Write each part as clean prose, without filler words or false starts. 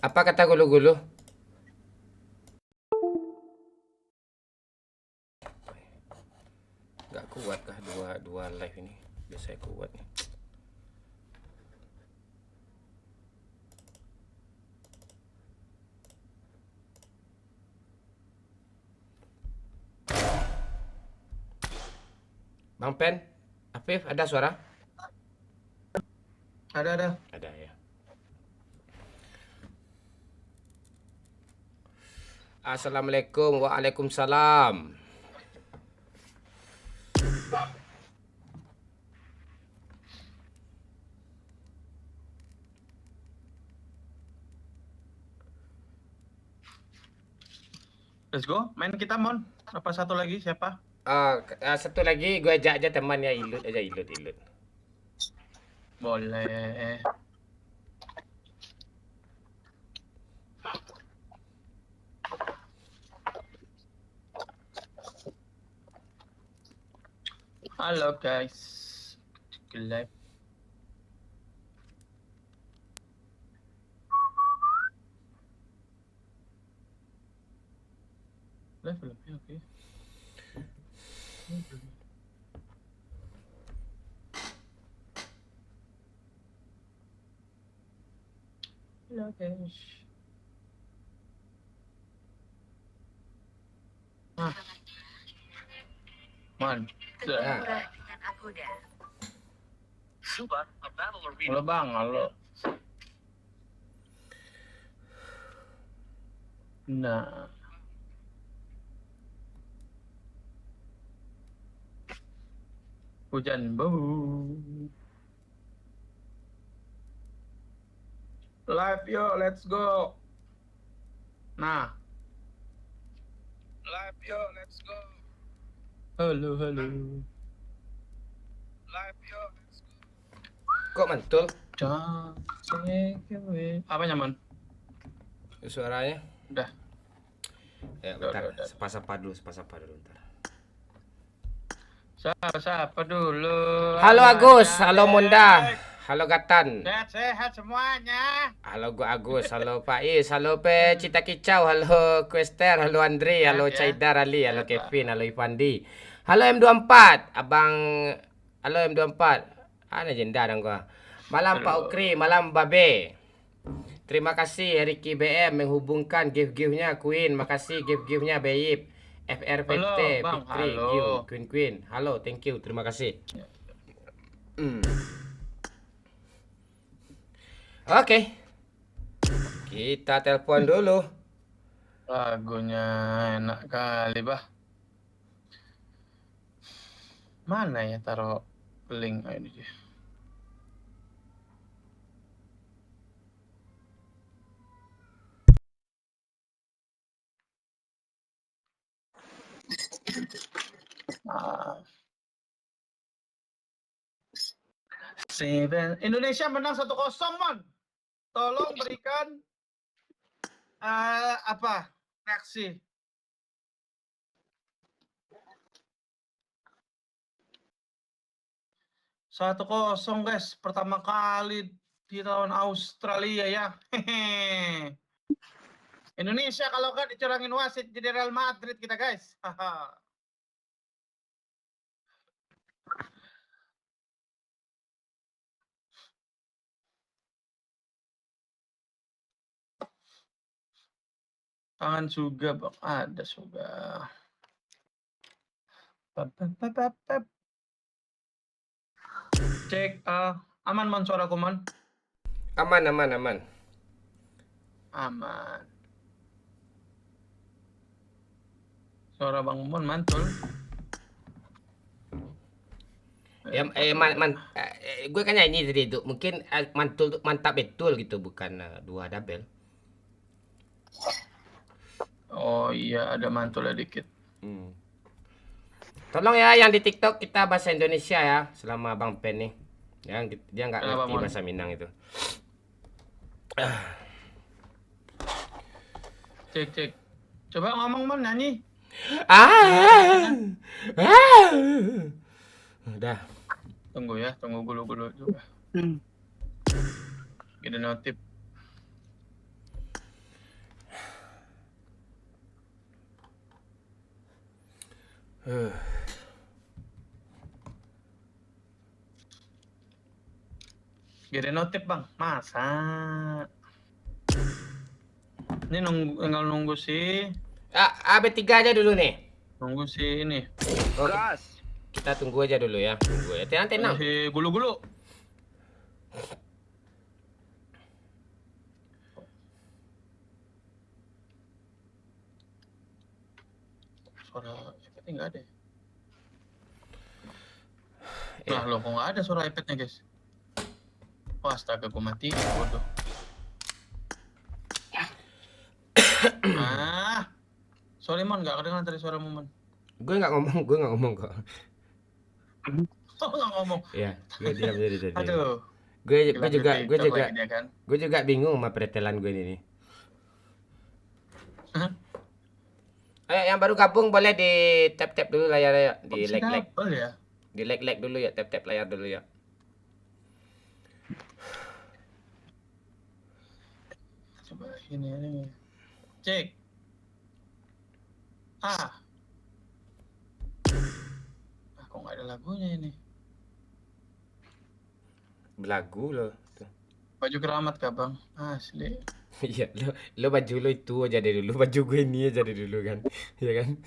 Apa kata gulu-gulu? Gak kuat kah dua live ini? Biasanya kuat nih. Bang Pen, Afif, ada suara? Ada. Ada ya. Assalamualaikum, waalaikumsalam. Let's go. Main kita, Mon. Apa satu lagi? Siapa? Satu lagi gue ajak aja temannya Ilut aja, Ilut. Boleh. Halo, guys. Live. Live lebih oke. Halo, guys. Man. Halo, Bang. Halo. Nah. Hujan bau. Live yo, let's go. Nah. Live yo, let's go. Halo. Live yo, let's go. Kok mantul Apa nyaman? suaranya? Udah. Ya, bentar. Sapa-sapa dulu bentar. Siapa dulu? Halo Agus, halo Munda, halo Gatan. Sehat semuanya. Halo gua Agus, halo Faiz, halo Pe Cita Kicau, halo Quester, halo Andre, halo Ya. Caidar Ali, halo Kevin, halo Ivandi. Halo M24, Abang. Halo M24. Ana jenda dong gua. Malam Pak Ukri, malam Babe. Terima kasih Ricky BM menghubungkan gift-giftnya Queen. Makasih gift-giftnya Bayip. FRPT, Halo, Bang. Fitri, Halo. Queen. Halo, thank you, terima kasih. Oke. Kita telepon dulu. Lagunya enak kali, bah. Mana ya taruh link ini dia. Indonesia menang 1-0, Mon. Tolong berikan reaksi. Satu kosong, guys. Pertama kali di tahun Australia ya. Hehe. Indonesia kalau kan dicurangin wasit jadi Real Madrid kita, guys. Tangan juga, Bang. Ada juga. Cek aman, Mon, suaraku, Mon. Aman. Aman. Suara Bang Mon mantul. Gue kan nyanyi tadi itu. Mungkin mantul mantap betul gitu, bukan dua double. Oh iya, ada mantulnya dikit. Tolong ya yang di TikTok kita bahasa Indonesia ya selama Bang Pen nih. Dia nggak Kenapa, ngerti Mon? bahasa Minang itu. Cek. Coba ngomong, Mon, nyanyi. Udah. Tunggu ya, tunggu gulu juga. Gede notif. Gede notif bang, masa? Ini tinggal nunggu AB3 aja dulu nih. ini. Oke, Gas. kita tunggu aja dulu ya. Tunggu ya. Tenang. Si gulu-gulu. Suara efeknya nggak ada. Ya. Nah, lo kok nggak ada suara iPad-nya, guys? Wah, astaga, gue mati. Bodoh. Sorry, Mon. Nggak kedengeran tadi suara Mon. Gue nggak ngomong kok. Oh, nggak ngomong. Iya, gue diam jadi tadi. Aduh. Gue Gila, juga lagi dia, kan? gue juga bingung sama pretelan gue ini nih. Hah? Ayo yang baru gabung boleh di tap dulu layar ya, di Bisa like. double ya? Di like dulu ya, tap layar dulu ya. Coba ini. Cek. Kok nggak ada lagunya ini? Belagu loh. Tuh. Baju keramat kah, Bang? Asli. Iya, lo baju lo itu aja dari dulu, baju gue ini aja dari dulu kan. Iya kan?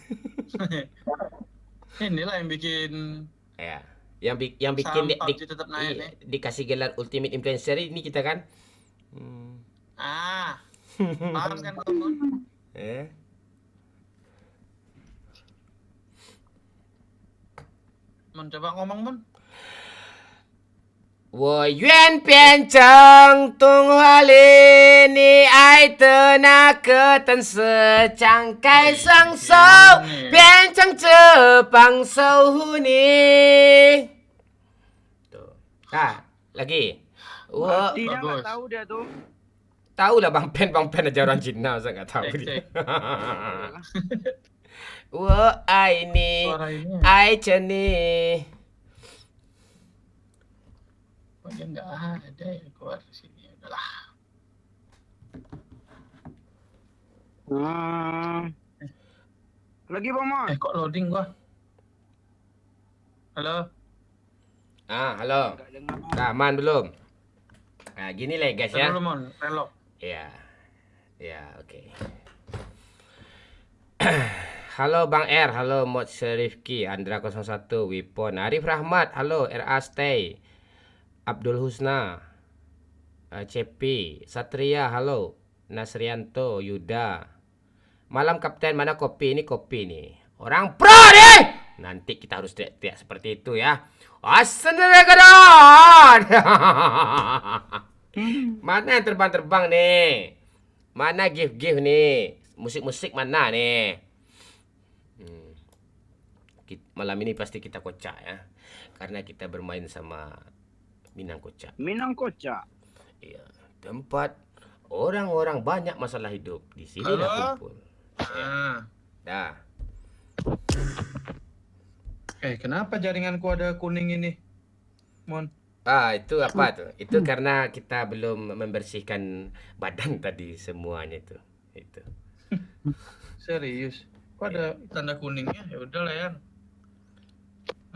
Inilah yang bikin Ya. Yang bikin saham PUBG tetap naik nih. dikasih gelar ultimate influencer ini kita kan. Paham kan kamu? Mon, coba ngomong, Mon. 我愿变成动画里你爱的那个灯色，张开双手，变成翅膀守护你。Tuh. Lagi. Wah, Tidak bagus. nggak tahu dia tuh. tahu lah Bang Pen aja orang Cina, saya nggak tahu dia. Wah, ini, Suara ini. ai Ceni. Kok dia nggak ada ya keluar di sini. Udahlah. Lagi Bang Mon. Kok loading gua? Halo. Halo. Nggak dengar. Udah aman belum? Nah, gini lah guys ya. Dulu, Mon. Relok. Ya. Ya, oke. Halo Bang R, halo Mod Serifki, Andra 01, Wipon, Arif Rahmat, halo RA Stay, Abdul Husna, CP, Satria, halo, Nasrianto, Yuda. Malam Kapten, mana kopi? Ini kopi nih. Orang pro nih. Nanti kita harus teriak seperti itu ya. Assalamualaikum. Mana yang terbang-terbang nih? Mana gift-gift nih? Musik-musik mana nih? Malam ini pasti kita kocak ya. Karena kita bermain sama Minang Kocak. Minang Kocak. Iya, tempat orang-orang banyak masalah hidup. Di sini dah kumpul. Dah. Kenapa jaringanku ada kuning ini, Mon? Itu apa tuh? Itu karena kita belum membersihkan badan tadi semuanya itu. Itu. Serius? Kok ada tanda kuningnya? Ya udah lah ya.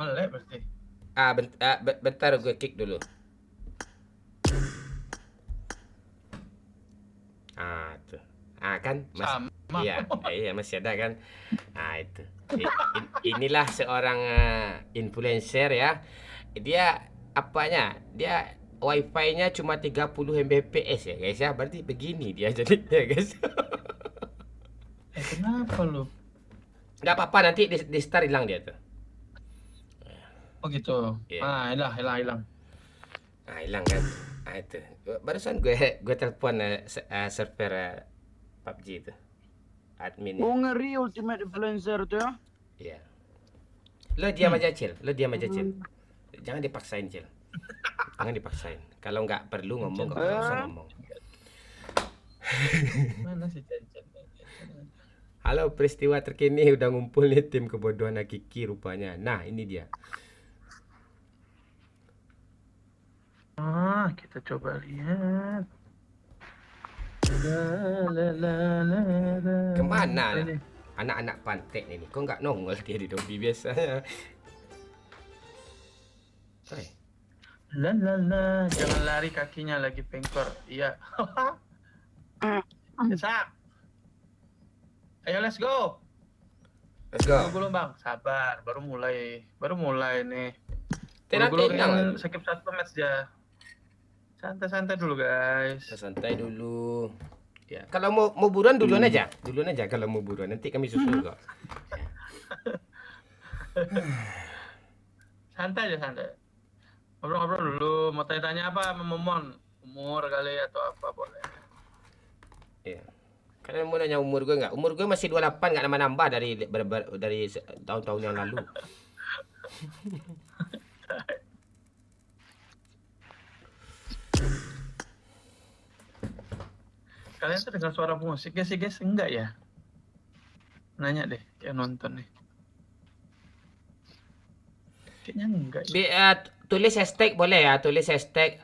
Melek berarti. Bentar gue kick dulu. Tuh. Kan Sama. Iya masih ada kan. Itu. Inilah seorang influencer ya. Dia apanya? Dia wifi-nya cuma 30 Mbps ya guys ya. Berarti begini dia jadi ya guys. Kenapa lu? Nggak apa-apa, nanti di start hilang dia tuh. Oh gitu. Iya. Hilang. Hilang kan. Itu. Barusan gue telepon server PUBG itu. Admin. Oh ngeri ultimate influencer tuh ya. Iya. Lo diam aja, Cil. Jangan dipaksain, Cil. Jangan dipaksain. Kalau nggak perlu ngomong, nggak usah ngomong. Mana sih Cen? Halo, peristiwa terkini udah ngumpul nih tim kebodohan Hakiki rupanya. Nah, ini dia. Kita coba lihat. Kemana? Anak-anak pantek ini. Kok nggak nongol dia di Dobi biasanya? Hai. La la la, jangan lari kakinya lagi pengkor. Iya. Sak. Ayo let's go. Let's go. Gulu bang, sabar. Baru mulai nih. Tenang. Gulu skip 1 match aja. Santai-santai dulu guys. Santai dulu. Ya, kalau mau buruan duluan aja. Duluan aja kalau mau buruan. Nanti kami susul kok. Santai aja santai. Ngobrol-ngobrol dulu. Mau tanya-tanya apa sama Momon? Umur kali atau apa boleh. Iya. Kalian mau nanya umur gue nggak? Umur gue masih 28, nggak nambah-nambah dari tahun-tahun yang lalu. Kalian tuh dengar suara musik ya sih guys? Enggak ya? Nanya deh yang nonton nih. Kayaknya enggak ya. Tulis hashtag boleh ya, tulis hashtag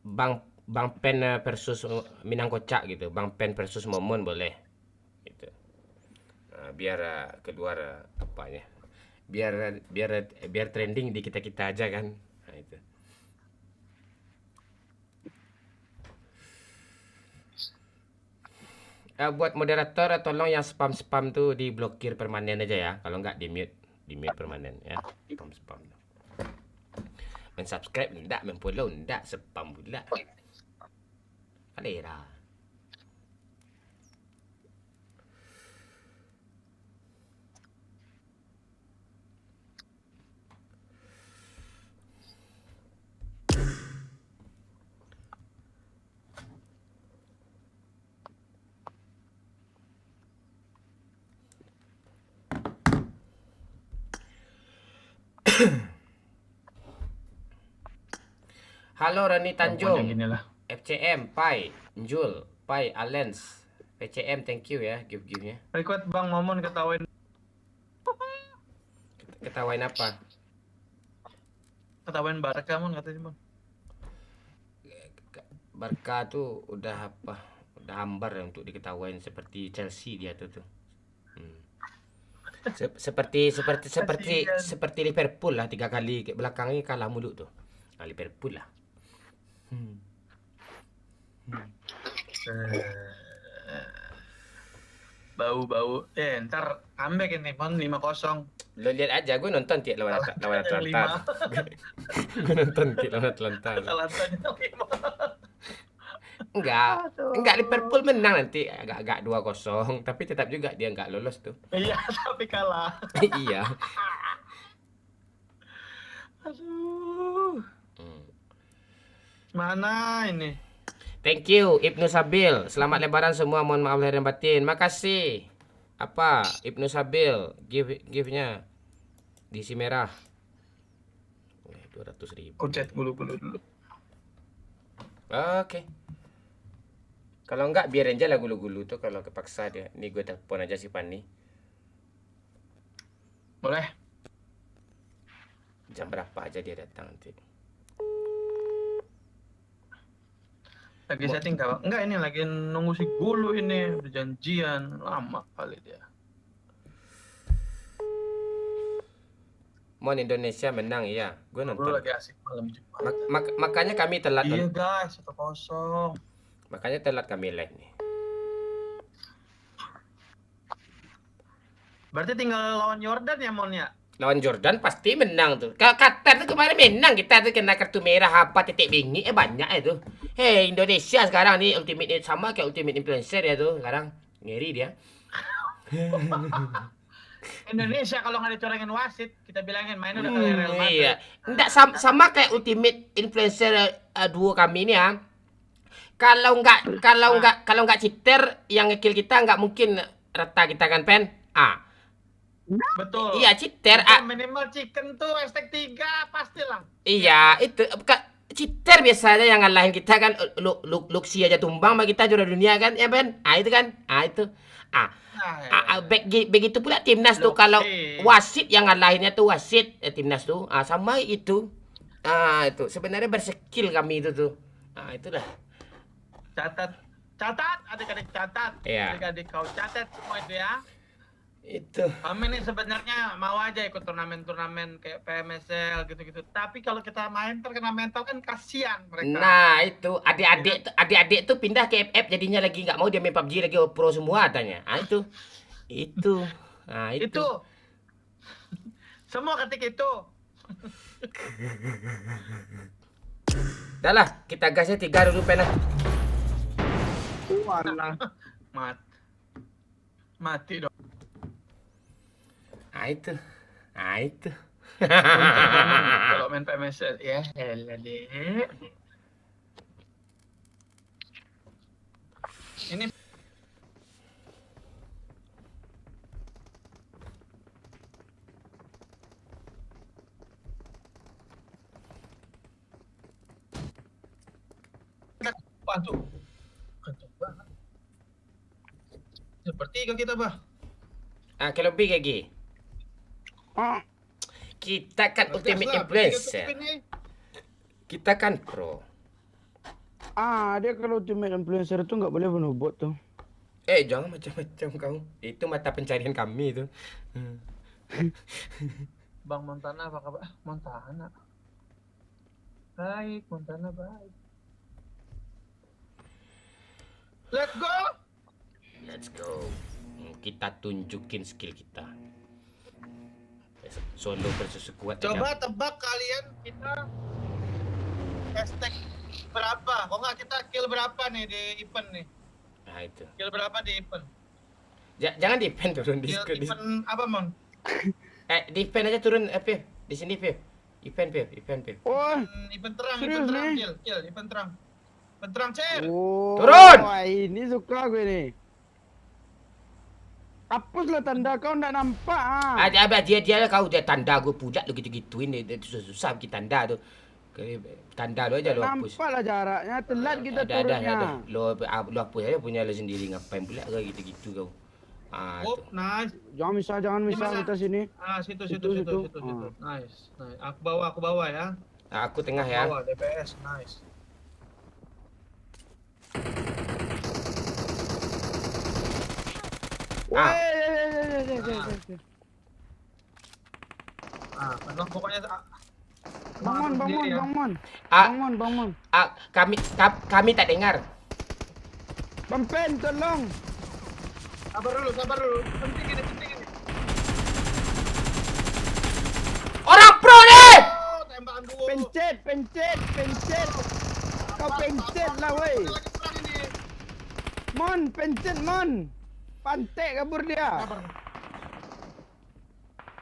Bang Pen versus Minang Kocak gitu. Bang Pen versus Momon boleh. Gitu. Biar keluar apanya. Biar trending di kita aja kan. Nah, itu. Buat moderator tolong yang spam tuh diblokir permanen aja ya. Kalau nggak di mute permanen ya. Spam. Men-subscribe enggak, men-follow enggak, spam pula. Kalera. Halo Rani Tanjung, Gini lah. FCM, Pai, Njul, Pai, Alens, PCM, thank you ya, give-nya. Request Bang Momon ketawain Apa? Ketawain Barca mon katanya Bang. Barca tuh udah hambar ya untuk diketawain seperti Chelsea dia tuh. Seperti Liverpool lah 3 kali belakangnya kalah mulu tuh. Nah, Liverpool lah. Bau-bau. Ntar comeback ini mon 5-0. Lo lihat aja, gue nonton tiap lawan Atlanta. Gue nonton tiap lawan Atlanta. Atalantanya 5. Enggak Liverpool menang nanti agak 2-0, tapi tetap juga dia enggak lolos tuh. Iya, tapi kalah. Iya. Aduh. Mana ini? Thank you Ibnu Sabil. Selamat lebaran semua. Mohon maaf lahir dan batin. Makasih. Apa? Ibnu Sabil give-nya diisi merah. 200.000. Kucet gulu-gulu dulu. Oke. Kalau enggak biarin aja lah gulu-gulu tuh kalau kepaksa dia. Nih gue telepon aja si Pani. Boleh. Jam berapa aja dia datang nanti. Lagi setting kak? Enggak, ini lagi nunggu si Gulu ini. Berjanjian. Lama kali dia. Mon Indonesia menang ya. Gue Gulu nonton. lagi asik malam Jumat. Makanya kami telat. Iya guys, 1-0. Makanya telat kami live nih. Berarti tinggal lawan Jordan ya Mon ya? Lawan Jordan pasti menang tuh. Qatar tuh kemarin menang, kita tuh kena kartu merah apa titik bingi banyak itu. Hei Indonesia sekarang nih ultimate sama kayak ultimate influencer ya tuh sekarang ngeri dia. Indonesia kalau nggak dicorengin wasit, kita bilangin main udah kayak Real Madrid. Iya. Enggak sama kayak ultimate influencer duo kami ini ya. Kalau nggak cheater yang ngekill kita nggak mungkin rata kita kan Pen. Betul. Iya cheater. Minimal chicken tuh hashtag 3 pastilah. Iya itu cheater biasanya yang ngalahin kita kan. Luxi aja tumbang sama kita juara dunia kan ya Ben. Itu kan. Itu. Begitu pula timnas tuh kalau wasit yang ngalahinnya tuh wasit timnas tuh sama itu. Itu sebenarnya berskill kami itu tuh. Itulah. Catat adik-adik catat. Iya. Adik-adik kau catat semua itu ya. Itu. Kami nih sebenarnya mau aja ikut turnamen-turnamen kayak PMSL gitu-gitu. Tapi kalau kita main terkena mental kan kasihan mereka. Nah, itu adik-adik tuh pindah ke FF jadinya lagi nggak mau dia main PUBG lagi pro semua katanya. Ah itu. Itu. Nah, itu. Itu. Semua ketik itu. Dah lah, kita gasnya 3 dulu pen lah. Walah. Mati dong. Nah, itu. Nah, itu. Kalau main PMSL ya elah deh. Ini apa tuh? Kenceng banget. Seperti kita, Bah. Ah, kalau lebih lagi. Ah, Kita kan ultimate influencer. Kita kan pro. dia kalau ultimate influencer itu nggak boleh bunuh bot tuh. Jangan macam-macam kau. Itu mata pencarian kami itu. Bang Montana apa kabar? Montana. Baik, Montana baik. Let's go. Let's go. Kita tunjukin skill kita. Solo versus kuat. Coba tebak kalian kita hashtag berapa? Kok nggak kita kill berapa nih di event nih? Nah, itu. Kill berapa di event? Jangan di pen turun di Kill event apa, Mon? di pen aja turun Pip. Di sini Pip. Event Pip. Oh, Event terang, serius event terang, nih? kill, event terang. Event terang, Cer. oh. Turun! Wah, ini suka gue nih. Hapuslah tanda kau nggak nampak. Dia kau dia tanda gue pujak lu gitu-gituin dia susah bikin tanda tuh. Tanda lu aja lu hapus. Nampaklah jaraknya, telat kita turunnya. Lu hapus aja punya lu sendiri ngapain pula kau gitu-gitu kau. Ah, Oh, tuh. nice. Jangan misal Di mana? kita sini. Ah, situ. Situ. Nice. Aku bawa ya. Aku tengah ya. Bawa DPS, nice. Ah. Weh. Memang pokoknya Bangun. Ah. Bangun. Kami tak dengar. Bang Pen, tolong. sabar dulu. Penting ini. Orang pro nih. Oh, tembakan dulu. Pencet. Kau pencet lah, weh. Lagi perang ini. Mon, pencet, Mon. Pantek kabur dia.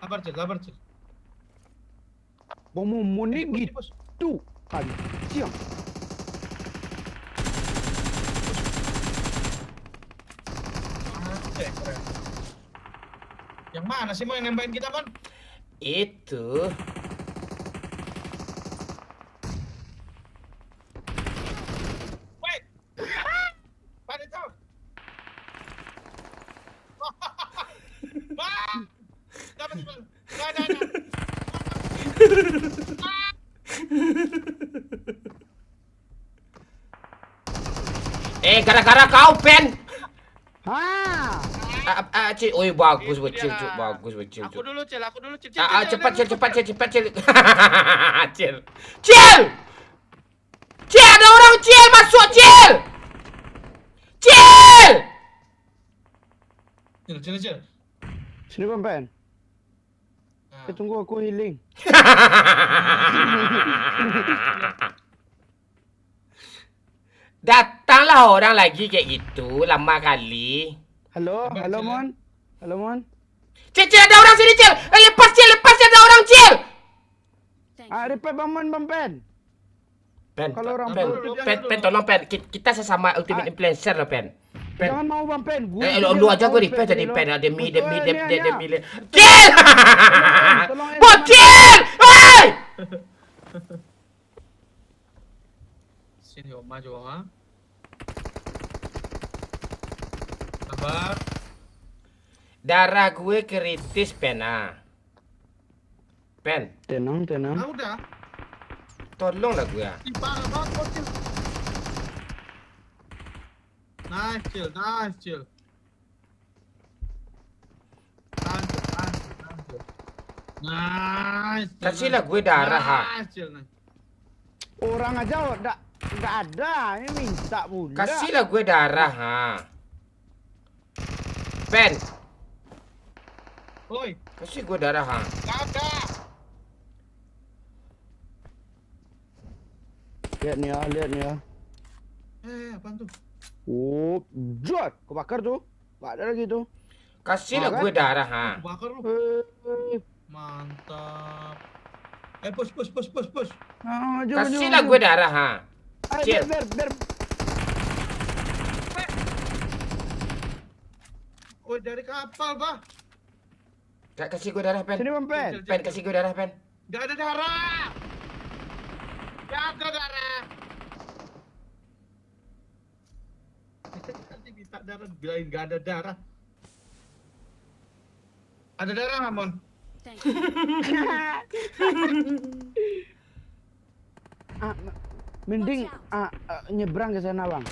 Sabar, Cil. Bang Mumun ni Di pos. gitu. Siap. Keren. Yang mana sih, Mon, yang nembakin kita, Mon? Itu. Wait! Pada itu! Bang! Dapat, Bang. Ada. Gara-gara kau pen. Ha. Oi bagus bocil. Aku dulu, Cil. Cepat. Cil, ada orang Cil masuk Cil. Cil. Sini Bang Pen. Nah, Tunggu aku healing. Datanglah orang lagi kayak gitu lama kali. Halo, Sabar, Cil, Mon. Halo, Mon. Cil ada orang sini Cil. Lepas ada orang Cil. Repair Bang Pen. Pen, Kalau orang pen, pro itu pen, tolong pen. Kita sesama ultimate influencer loh pen. Jangan mau Bang Pen. Lu aja gue repair tadi pen. Demi. Betul, Cil! Tolong, Bocil! Hei! sini, Om. Maju, Om. Ha? Sabar. Darah gue kritis pen Pen, Tenang. Nah, udah. tolonglah gue. Ih, parah banget, Cil. Nice, Cil. Nice. Kasihlah gue darah, ha. Nice, Cil. Orang aja nggak ada, ini minta pula. Kasihlah gue darah, ha. Pen, Woi, kasih gue darah, ha. nggak ada. Lihat nih ya. Apaan tuh? Oh, jod, kebakar tuh. Nggak ada lagi tuh. Kasihlah Makan? gue darah, ha. Bakar lu. Eh, Mantap. Push. jom. Kasihlah gue darah, ha. Ayo, Cil. biar. Woi, dari kapal, Bah. Gak kasih gue darah, Pen. Sini Bang Pen. Pen, kasih gue darah, Pen. Gak ada darah. Gak ada darah. Nanti minta darah, bilangin gak ada darah. Ada darah nggak, Mon? Thank you. Mending nyebrang ke sana Bang.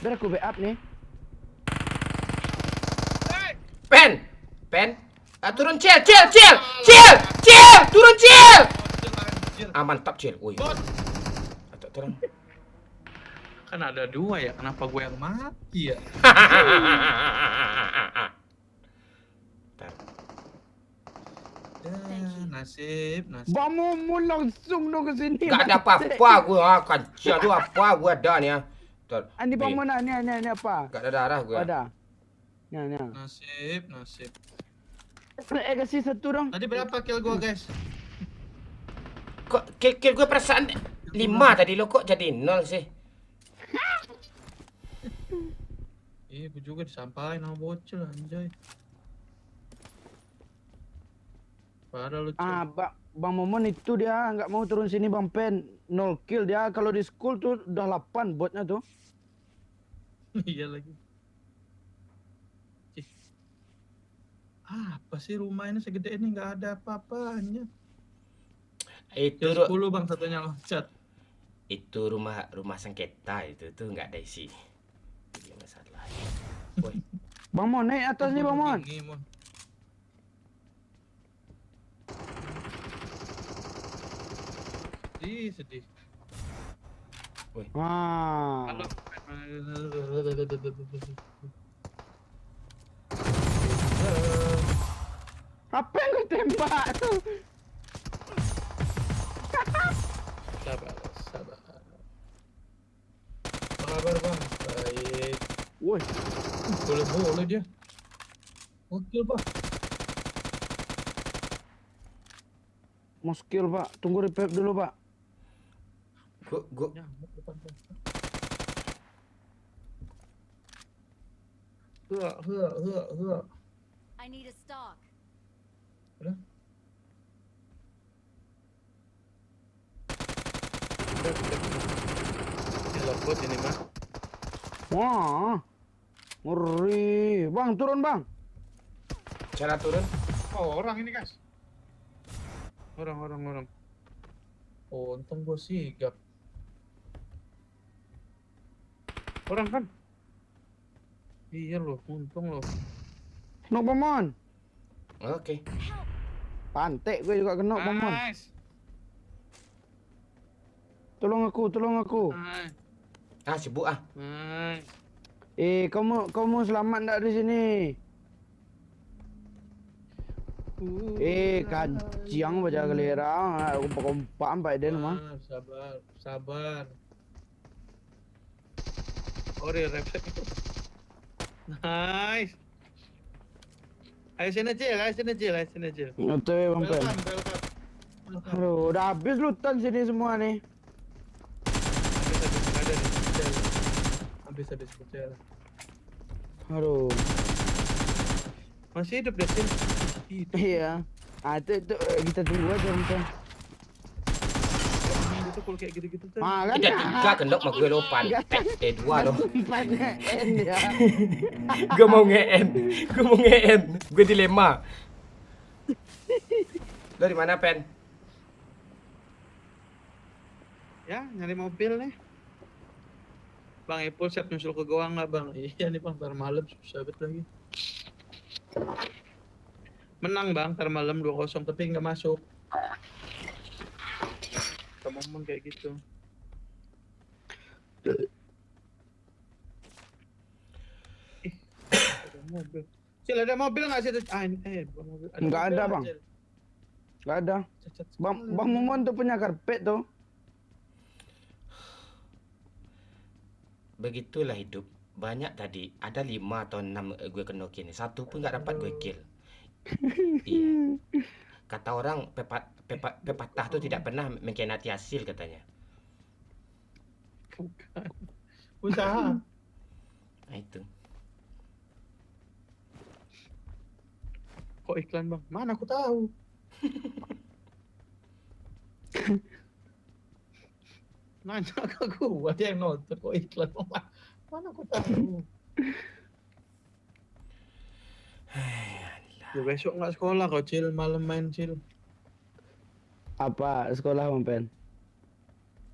Biar aku backup nih. Pen, turun Cil, turun Cil. Anjir. Mantap Cil, woi. Bot. Turun. Kan ada dua ya, kenapa gue yang mati ya? Nasib. Bang Mumun langsung dong ke sini. Gak ada apa-apa gue, kajian tu apa gue ada nih ya. Ini Bang Mumun ini apa? Gak ada darah gue. Ada. Nih. Nasib. Kasih satu dong. Tadi berapa kill gue, guys? Kok kill gue perasaan 5 tadi lo kok jadi 0 sih? Iya, gue juga disampahin sama bocil anjay. Parah lu, Cil. Bang Momon itu dia nggak mau turun sini Bang Pen. 0 kill dia, kalau di school tuh udah 8 botnya tuh. Iya lagi. Ih. Apa sih rumah ini segede ini nggak ada apa-apanya. Itu Kill 10 Bang, satunya loncat. itu rumah sengketa itu tuh nggak ada isi. Jadi masalah. Woi, Bang Mon naik atas nih Bang Mon. Ini, Mon. Sedih. Wah. Halo. Apa yang kau tembak tuh? Sabar. Apa kabar, Bang? Baik. Woi, Boleh dia. Oke, Bang. mau skill Pak. Tunggu revive dulu Pak. gua Nyamuk depan, Bang. Hua. I need a stock. Ini lobot ini mah. Wah. Ngeri. Bang, turun Bang. cara turun. Oh, orang ini, guys. Orang. Oh, untung gue sigap. Orang kan? Iya loh, untung loh. Nok Bang Mon. Oke. Pantek gue juga kena Bang Mon. Nice. Tolong aku. Sibuk ah. Nice. Kamu selamat enggak di sini? Kajiang baca gelera, aku kompak sampai dia mah. Sabar. Ori refleks itu. Nice. Ayo sini Cil. Oke Bang Pen. Welcome. Aduh, udah habis lutan sini semua nih. Habis pecah. Aduh. Masih hidup deh Cil. Iya. Itu kita tunggu aja Bang. Itu kalau kayak gitu-gitu tuh. Kan Tidak 3 kendok mah gue lo pantek. 2 lo. Tempatnya N ya. Gue mau nge-end. Gue dilema. Lo di mana, Pen? Ya, nyari mobil nih. Bang Ipul siap nyusul ke gawang nggak Bang? Iya nih Bang, ntar malam susah banget lagi. Menang bang, ntar malam 2-0 tapi nggak masuk. Kamu ngomong kayak gitu. Ih, ada mobil. Cil, ada mobil nggak sih? Ah, ini, bukan mobil. Nggak mobil ada, nggak, Bang. Cil? Nggak ada. Cacat Bang, sekali. Bang Momon tuh punya karpet tuh. Begitulah hidup. Banyak tadi, ada 5 atau 6 gue kenokin. Satu pun nggak dapat gue kill. Iya. Kata orang pepatah tuh tidak pernah mengkhianati hasil katanya. Bukan. Usaha. Nah itu. Kok iklan bang? Mana aku tahu. Nanya ke gua, dia yang nonton kok iklan. Mana aku tahu. Ya, besok nggak sekolah kau Cil, malam main Cil. Apa sekolah Bang Pen?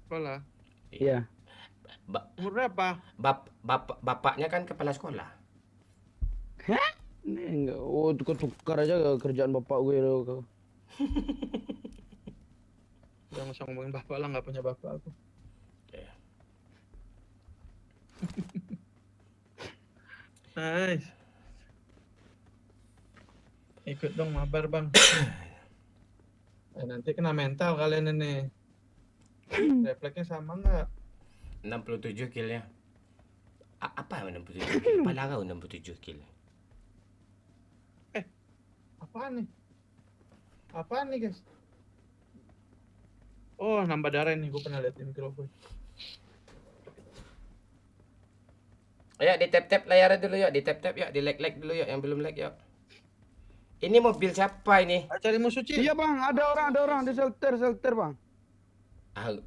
Sekolah. Iya. Umur berapa? Bapaknya kan kepala sekolah. Ini enggak, oh tukar aja kerjaan bapak gue tuh. Jangan usah ngomongin bapak lah, nggak punya bapak aku. Ya. Nice. Ikut dong mabar bang. Nanti kena mental kalian ini. Refleksnya sama nggak? 67 killnya. Apa 67 kill? Pala kau 67 kill. Apaan nih? Apaan nih guys? Oh nambah darah nih, gue pernah lihat di mikrofon. Ayo di tap layarnya dulu yuk, di tap yuk, di like dulu yuk yang belum like yuk. Ini mobil siapa ini? Cari musuh Cil. Iya Bang, ada orang di shelter Bang.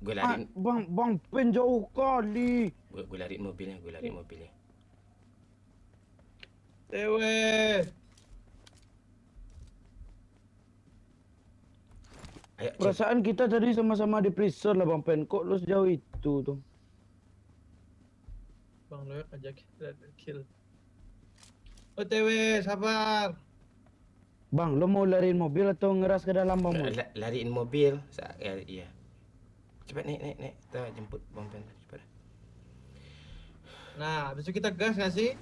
Gue Ah, lari, Bang Pen jauh kali. gue lari mobilnya. Tewe. Ayo, Cil. Perasaan kita tadi sama-sama di prison lah Bang Pen. Kok lu sejauh itu tuh? Bang Loyak ajak kita kill. OTW, sabar. Bang, lu mau lariin mobil atau ngeras ke dalam Bang? Lariin mobil. Iya. Cepat naik. Kita jemput Bang Pen. Cepat. Nah, besok kita gas nggak sih?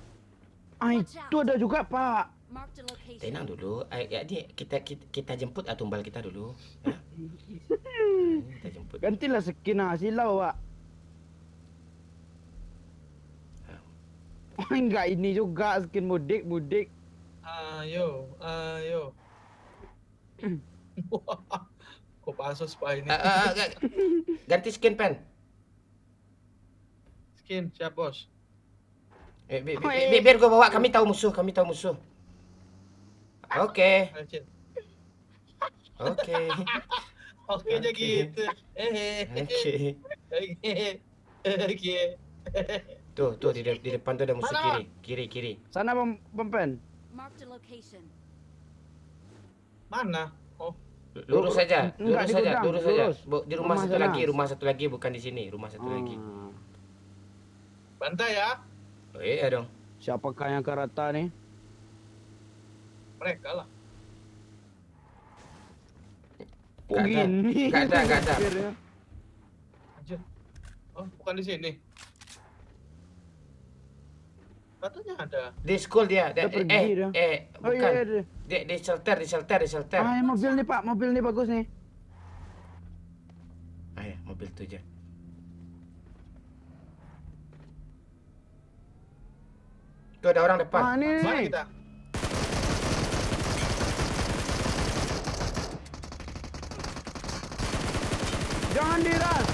Ah, itu ada juga Pak. Marked a location. Tenang dulu. Kita jemput tumbal kita dulu. Ya? Kita jemput. Gantilah skin silau Pak. Oh, enggak ini juga skin mudik. Ayo. Kok pasos pak ini? Ganti skin Pen. Skin, siap bos. Biar gue bawa. Kami tahu musuh. Oke. Ayo, Cil. Oke. Oke aja gitu. Oke. Tuh di depan tuh ada musuh Mana? kiri. Sana Bang Pen. Marked a location. Mana? Oh, Lurus saja. Enggak, di gudang, Lurus saja. lurus. Di rumah Rumah satu sana. lagi, bukan di sini. Rumah satu lagi. bantai ya. Oh iya dong. Siapakah yang karata nih? Mereka lah. Kok Nggak ada. gini? Nggak ada. Akhirnya. Anjir. Oh, bukan di sini. Katanya ada. Di school dia. Udah pergi dia. Oh Bukan. iya. Di shelter. Ah, mobil nih Pak, mobil nih bagus nih. Ayo, mobil tuh aja. Tuh ada orang depan. Ah, ini Mana nih. kita? Jangan diras.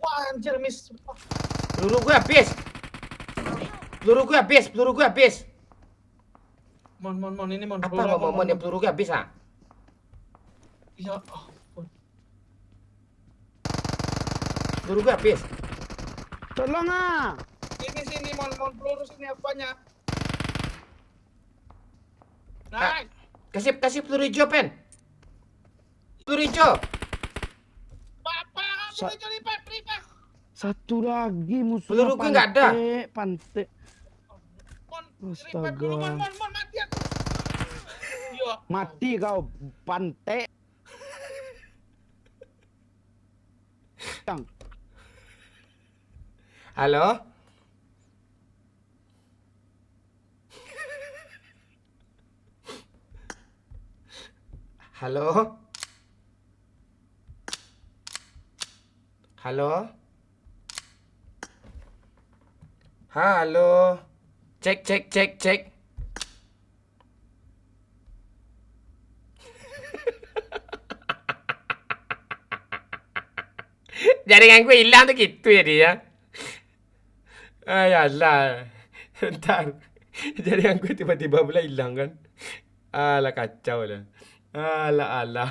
Wah, anjir miss. Peluru gue habis. Mon ini mon. Apa Peluru mau yang peluru gue habis ah? Ya ampun. Peluru gue habis. Tolong ah. Sini mon peluru sini apanya? Ah. Naik. Kasih peluru hijau Pen. Peluru hijau. Papa, Sa- kamu jadi lipat. Satu lagi musuhnya Peluru gue nggak ada. Pantai. Mon, Astaga. revive dulu, Mon, mati ya. Iya. Mati kau, pantai. Yang Halo? Halo? Halo? Halo? Cek, cek, cek, cek. Jaringan gue hilang tuh gitu ya dia. Ayalah. Bentar. Jaringan gue tiba-tiba pula hilang kan. Alah kacau lah. Alah alah.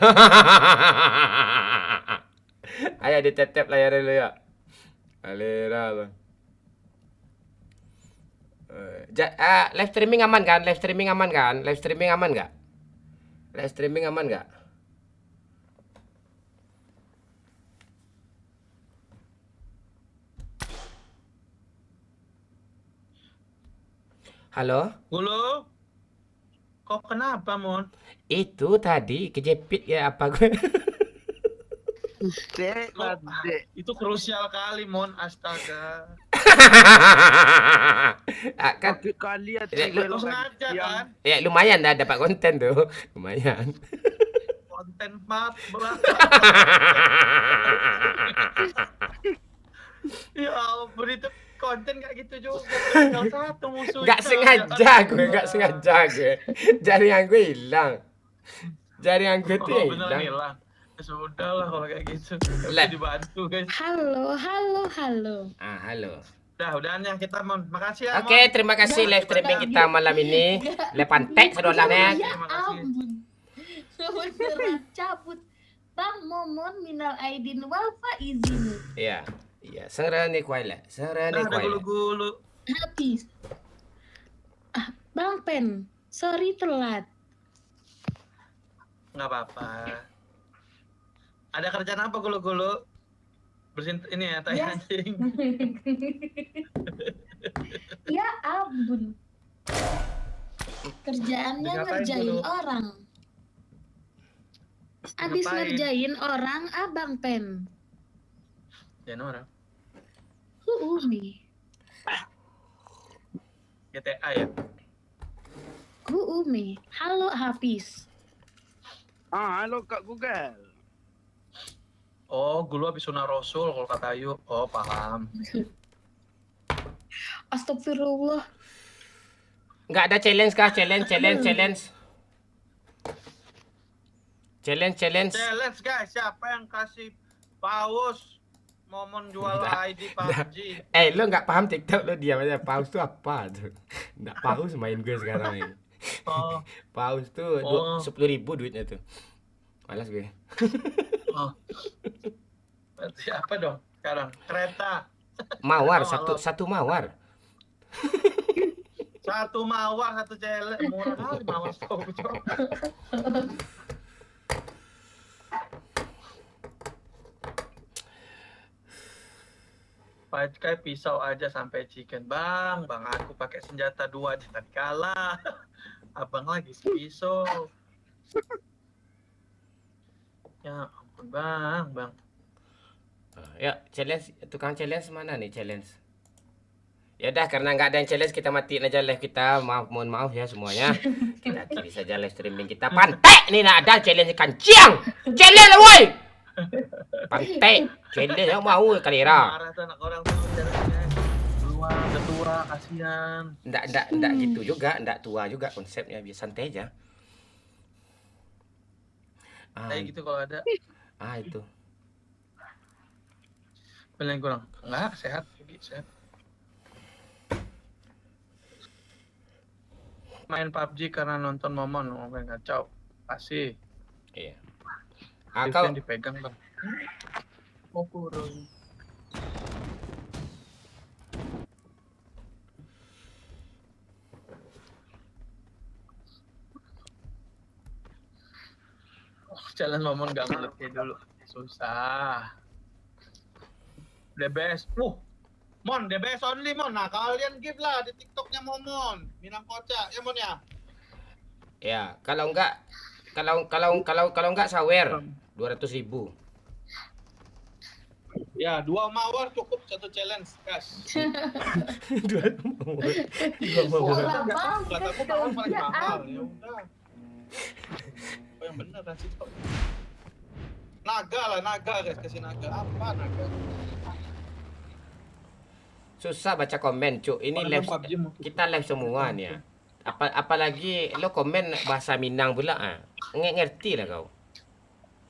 Ayo ditetep layar dulu ya. Alera bang. Live streaming aman kan? Live streaming aman kan? Live streaming aman nggak? Live streaming aman nggak? Halo? Halo. Kok kenapa, Mon? Itu tadi kejepit ya apa gue? Itu krusial kali, Mon. Astaga. Kan sakit kali ya. Lu sengaja kan? ya lumayan dah dapat konten tuh. Lumayan. Konten map berapa? Ya ampun, itu konten kayak gitu juga. Tinggal satu musuh. Gak sengaja gue, gak sengaja gue. Jaringan gue hilang. Jaringan gue tuh Oh, bener hilang. hilang. Ya sudah lah kalau kayak gitu. Lah. Harus dibantu, guys. Halo, halo, halo. Halo. Udahan ya kita, Mon. Makasih ya, Oke, terima kasih live streaming kita malam ini. Lepantek sedolahnya. Ya Terima kasih. ampun. Beneran cabut. Bang Momon minal aidin wal faizin. Iya. Iya, serani kuaila. Serani Nah, ada kuaila. gulu-gulu. Habis. Bang Pen, sorry telat. Nggak apa-apa. Ada kerjaan apa gulu-gulu? Bersihin ini ya, tai Ya. anjing. Ya ampun. Kerjaannya Ngapain ngerjain dulu? orang. Abis Ngapain? ngerjain orang, Abang Pen. Jangan orang. Umi. GTA ya? Umi. Halo Hafiz. Halo Kak Google. Oh, gulu habis sunah Rasul kalau kata Ayu. Oh, paham. Astagfirullah. Nggak ada challenge kah? Challenge. Challenge guys, siapa yang kasih paus Momon jual ID PUBG? Lo nggak paham TikTok lo diam aja. Paus tuh apa tuh? Nggak paus main gue sekarang ini. Oh, Paus tuh Oh. 10.000 duitnya tuh. Malas gue. oh. Berarti apa dong sekarang? Kereta. Mawar Oh, satu mawar. Satu mawar, satu challenge. Murah kali mawar. Pakai pisau aja sampai chicken. Bang, aku pakai senjata 2 aja tadi kalah. Abang lagi pisau. Ya ampun, Bang. Ya, challenge tukang challenge mana nih challenge? Ya udah karena nggak ada yang challenge kita matiin aja live kita. Mohon maaf ya semuanya. Kita akhiri saja live streaming kita. Pantai nih nah ada challenge kancing. Challenge woi. Pantai. Challenge yang mau kalira. Marah tuh anak orang tuh challenge-nya. Keluar, udah tua, kasihan. Nggak gitu juga, nggak tua juga konsepnya biar santai aja. Kayak gitu kalau ada. Itu. Paling kurang. Enggak, sehat. Sehat. Main PUBG karena nonton Momon, main kacau. Kasih. Iya. Kau dipegang, Bang. Oh, kurang. Oh, jalan Momon gak ngelut kayak dulu. Susah. DBS. Mon, DBS only Mon. Nah, kalian give lah di TikToknya Momon. Minang kocak ya Mon ya. Ya, kalau enggak sawer 200.000. Ya, 2 mawar cukup 1 challenge, guys. Salah bang, Kataku mawar paling mahal. Ya udah. Apa yang benar sih kok? Naga guys, kasih naga. Apa naga? Susah baca komen, Cuk. Ini Orang live PUBG mau tutup. kita live semua nih ya. Apalagi lo komen bahasa Minang pula ah. Ngerti lah kau.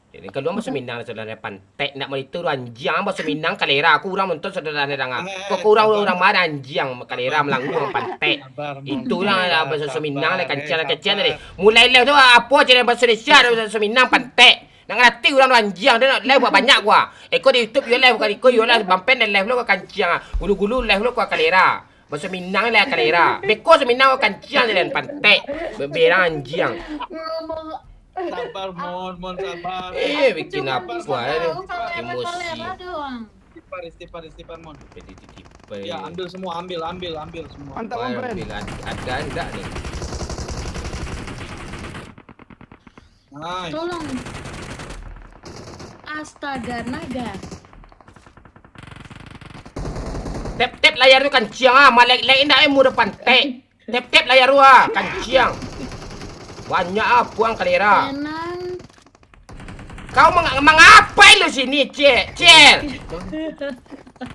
Jadi kalau bahasa Minang saudara pantek nak monitor anjing bahasa Minang kalera aku orang nonton saudara nedang. Kok orang mana anjing kalera melanggung pantek. Sabar, Mon. Itulah bahasa Sabar, Minang lah sabar. kancian tadi. Mulai live tu apa cara bahasa Indonesia bahasa Minang pantek. Nak ngerti orang tu anjing dia nak live buat banyak gua. Kau di YouTube yo live bukan kau yo live bampen live lo kau kancian. Gulu-gulu live lo kau kalera. Bahasa Minang lah kalera. Beko bahasa Minang kau kancian dan pantek. Berang anjing. ngomong Sabar Mon, sabar. Bikin apa Tahu ya? kalera Emosi. doang. Istighfar Mon. Jadi tipe. Ya, ambil semua, ambil semua. Mantap Bampen. Ada enggak nih? Nice. Tolong. Astaga naga. Tep layar tu kanciang ah, malek indah emu depan tek. Tep layar tu ah, kanciang. Banyak ah puang kalera. Tenang. Kau mengapain lu sini, Cel?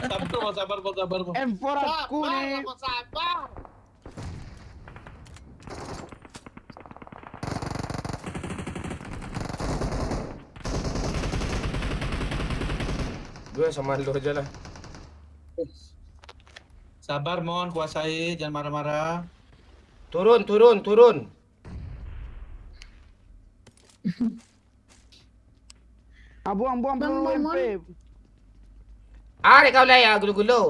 Sabar. M4 aku nih. Sabar. Gue sama lu aja lah. Sabar Mon, kuasai, jangan marah-marah. Turun. Buang peluru Bang, MP. Ada kau lah ya gulu-gulu.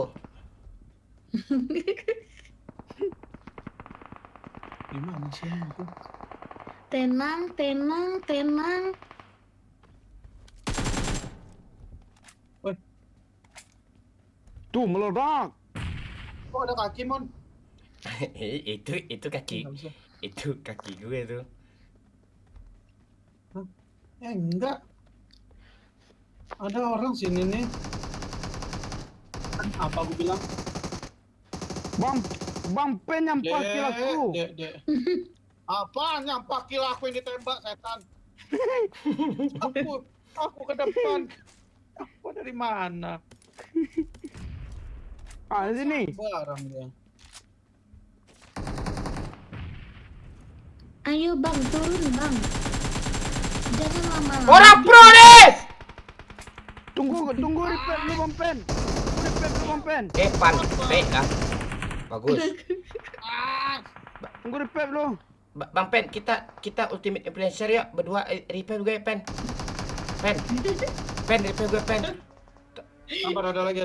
Gimana sih itu? Tenang. Tuh meledak. Oh, ada kaki Mon. itu kaki. Nggak bisa. Itu kaki gue tuh. Enggak. Ada orang sini nih. Apa aku bilang? Bampen nyampak kill aku. Dek. Apa nyampak kill aku yang ditembak setan? aku ke depan. Aku dari mana? Di sini. Barang dia. Ayo bang, turun bang. Jangan lama-lama. Orang pro nih! Tunggu repair lu Bampen. Bampen. Pantek lah. Bagus. Tunggu repair lu. Bang Pen, kita ultimate influencer ya berdua repair gue Pen. Pen repair gue Pen. Sabar, ada lagi.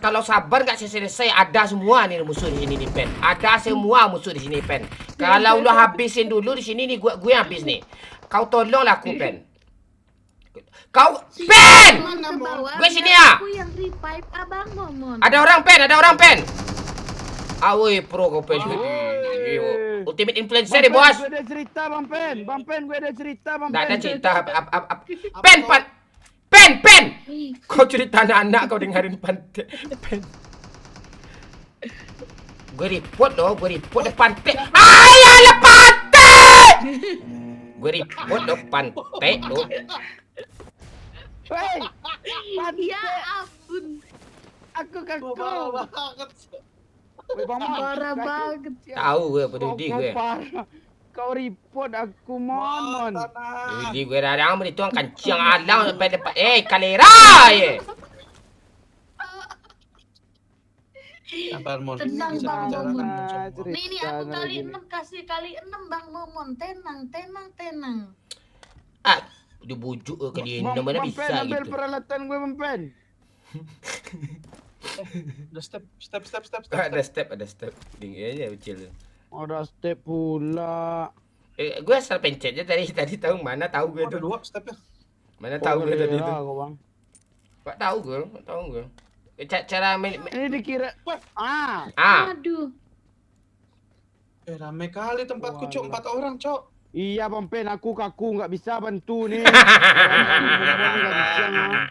Kalau sabar nggak selesai ada semua nih musuh di sini nih Pen. Ada semua musuh di sini Pen. Kalau lu habisin dulu di sini nih gue habis nih. Kau tolonglah aku Pen. Kau Pen! Ke bawah, Gue sini biar ya. Aku yang revive abang Momon. Ada orang Pen. Awi pro kau Pen. Ultimate influencer nih bos. Gue ada cerita Bampen. Gue ada cerita Bampen. Nggak ada cerita. Pen. Wih, Kau cerita anak-anak kau dengerin pantai. Pen. Gue report depan pantai. Ayalah pantai. Gue report depan pantai lo. Hei, ya ampun. aku kaku. Parah banget. Weh, Bang Mon, Parah kaki. banget. Tahu gue peduli Kau gue. parah. Kau report aku Mon. Peduli gue radang itu kancing alang sampai depan. Kalera ye. Sabar Mon. Tenang, Bisa Bang bicarakan Momon. Mon semua. Cerita Nih aku lagi kali nih. 6 kasih kali 6 Bang Momon. Tenang. Dibujuk ke dia Bang mana bisa Pen, ambil gitu. peralatan gue Bang Pen. Udah step. Ada step. Tinggi aja kecil. Ada step pula. Gue asal pencet aja tadi tahu mana tahu gue Ada tuh. 2 stepnya. Mana tahu gue tadi Kalera tuh. kau Bang. Tak tahu gue, tak tahu gue. Cara Ini dikira ah. Aduh. Rame kali tempatku, Cok. Walah. 4 orang, Cok. Iya Bang Pen, aku kaku nggak bisa bantu nih. Kencang, ah.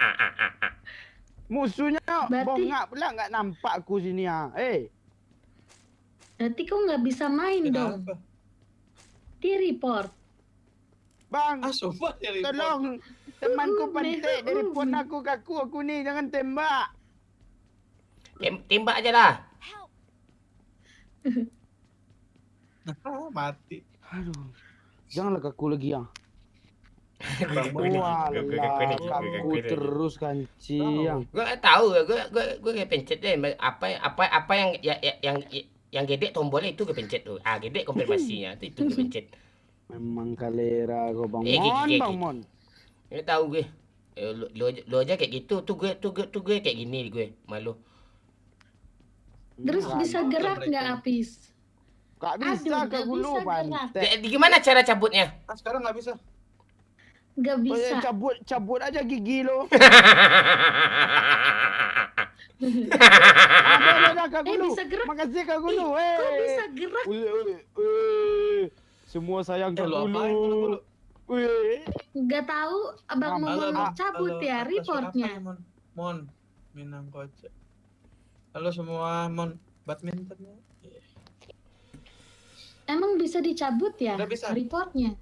Musuhnya Berarti- bongak pula nggak nampak aku sini ah. Berarti kau nggak bisa main dong. Kenapa? Di report. Bang, Ah, sumpah ya, report. tolong temanku Ube, pantai dari ube. pon aku aku nih jangan tembak. tembak aja lah. Help! Ah, mati. Aduh, janganlah kaku lagi ya. Bang, Walah, Gue kaku terus kancing. nggak tahu, gue kayak pencet deh. Apa yang gede tombolnya itu gue pencet tuh. Gede konfirmasinya itu gue pencet. Memang kalera kau Bang Gigi, Mon, gigi. Bang Mon. Nggak tahu gue. Lo aja kayak gitu, tuh gue kayak gini gue malu. Terus Nggak bisa Rame gerak mereka. nggak Apis? Nggak bisa Aduh, ke nggak gulu bisa gerak. pantai. Gimana cara cabutnya? Ah, sekarang nggak bisa. Nggak Oh, ya, bisa. cabut aja gigi lo. Ada Kak Gulu. bisa gerak. Makasih Kak Gulu. Kok bisa gerak? Semua sayang Kak Lo apain Gulu. dulu? Nggak tahu Abang Momon mau cabut ya reportnya. Mon, Minang kocak. Halo semua, Mon. Badminton ya? Emang bisa dicabut ya Udah bisa. reportnya?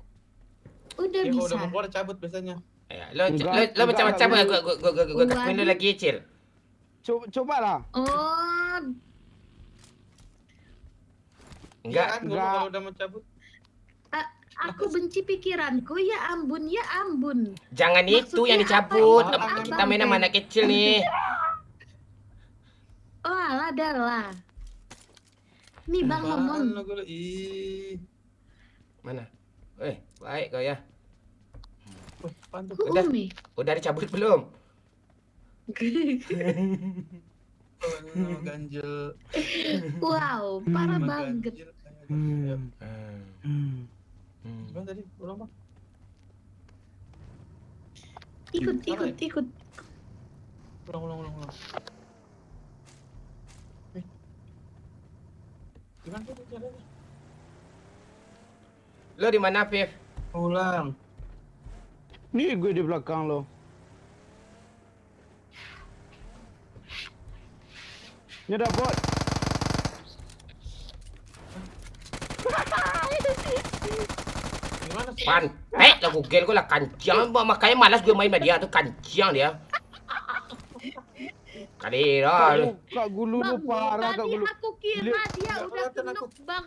Udah Ya, kalau bisa. udah mau keluar cabut biasanya. Ya, lo Enggak, macam-macam enggak, gue kakuin lo Waduh. lagi Cil. Coba lah. Oh, Enggak. Iya kan, gua enggak. kalau udah mau cabut. aku benci pikiranku ya ampun ya ampun. Jangan itu Maksudnya yang apa dicabut. ini? Kita main sama anak kecil nih. Oh alah dah lah. Nih Bang Apaan Momon. lo, gua? Ih. Mana? Baik kau ya. Wih, apaan tuh? Udah. Umi. Udah dicabut belum? Oh, ganjel. Wow, parah Sama banget. ganjil. Ayo, Hmm. Hmm. Gimana tadi? Ulang, Bang. Ikut. Ulang. Gimana tuh caranya? Lo di mana, Viv? Ulang. Nih gue di belakang lo. Ini ada bot. Gimana sih? Pantek lah Google gue lah kancang. Makanya malas gue main sama dia tuh kancang dia. Kali dah. Kak Gulu lu Bang, parah Kak tadi Gulu. aku kira Lihat, dia nggak udah kelihatan kenok aku. Bang.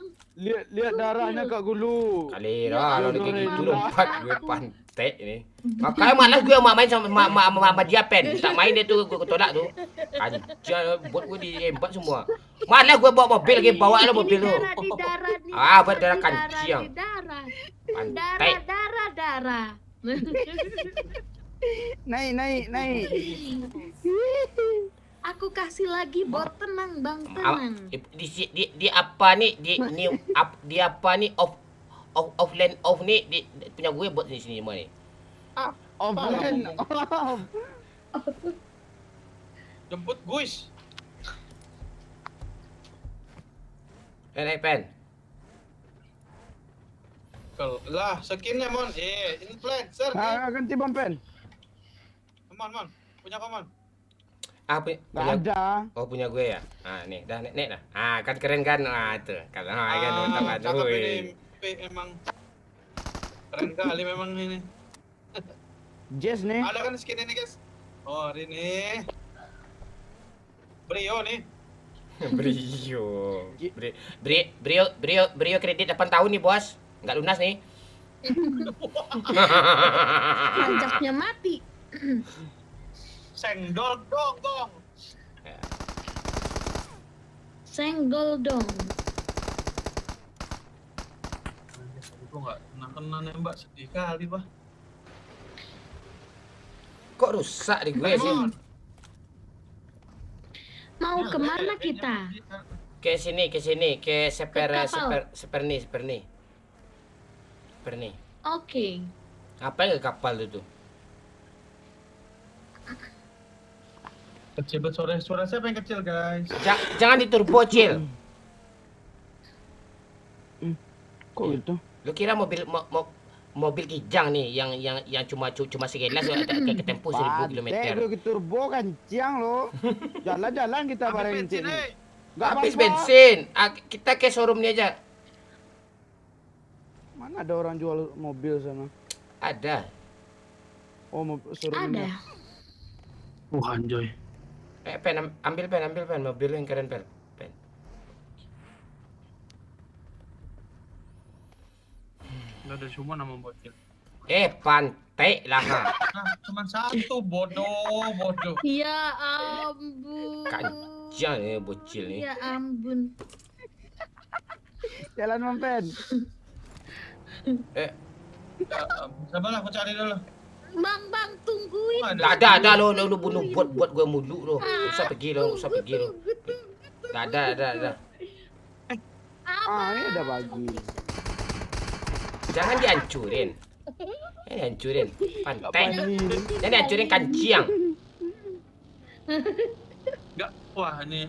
Lihat darahnya Kak Gulu. Kali Ya dah. Lo Allah, kayak gitu Rena. lompat gue pantek ini. Makanya malas gue main sama dia pen. Tak main dia tuh gue tolak tuh. Kancang buat gue diempat semua. Malah gue bawa mobil lagi bawa lo mobil Ini lo. di darah nih. Buat darah Di kancing. darah. Pantek. Darah. Naik. Aku kasih lagi bot tenang Bang, tenang. Di apa nih di apa nih offline off nih punya gue buat di sini semua nih. Offline. Jemput guys. Naik pen. Kalau lah skinnya Mon. Influencer. Ganti Bang Pen. Mon. Punya kau, Mon. Nggak Punya, ada. punya gue ya. Nih, dah nek dah. Kan keren kan? Tuh. Kan mantap kan. Cakep Wih. ini. Emang keren kali memang ini. Jess nih. Ada kan skin ini, guys? Oh, ini. Brio nih. Brio kredit 8 tahun nih, Bos. Enggak lunas nih. Pajaknya mati. Senggol dong. Senggol dong. Gue nggak kena nembak, sedih kali, Pak. Kok rusak di gue sih? Mau kemana kita? Ke sini, ke kapal. Seperni. Oke. Apa yang ke kapal itu? Kecil bet suara siapa yang kecil guys? Jangan diturbo, Cil. Kok gitu? Lu kira mobil kijang nih yang cuma segelas ke tempuh 1000 kilometer. Gue turbo kencang lo. Jalan-jalan kita Habis bareng bensin, sini. eh. Nggak Habis apa-apa. bensin. Kita ke showroom nih aja. Mana ada orang jual mobil sana? Ada. Oh, showroom Ada. ini. Anjoy. Ambil pen mobil lu yang keren pen. Enggak ada cuma nama bocil. Pantai lah ha. Nah, cuma satu bodoh. Ya ampun. Kancang nih bocil nih. Ya ampun. Jalan Mampen. Sabar aku cari dulu. Bang, tungguin. Ada lu bunuh buat gue mulu lu. Usah pergi lu. Ada. Ah, ini ada bagi. Jangan dihancurin. Ini hancurin pantai. Apa ini? Jangan dihancurin kanciang. Enggak. Wah, ini.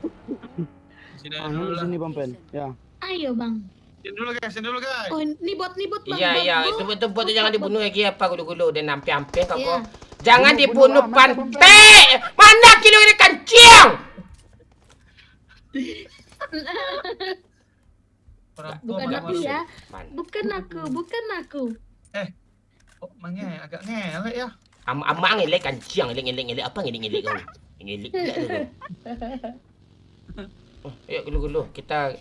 Sini Ah, dulu ini lah. sini Mampen. Ya. Ayo, Bang. Sini dulu guys. Oh, ini bot Bang. Iya, Bang, itu buat jangan dibunuh lagi apa gulu-gulu dan ampe-ampe kau. Iya. Jangan Bunuh, dibunuh mati, pantai. Mana kilo ini kanciang? Orang tua Bukan malah aku masuk. ya. Pan. Bukan aku. Kok agak ngelek ya. Ama ngelek kanciang, ngelek apa ngelek kau? Ngelek tidak tu. Ayo gulu-gulu kita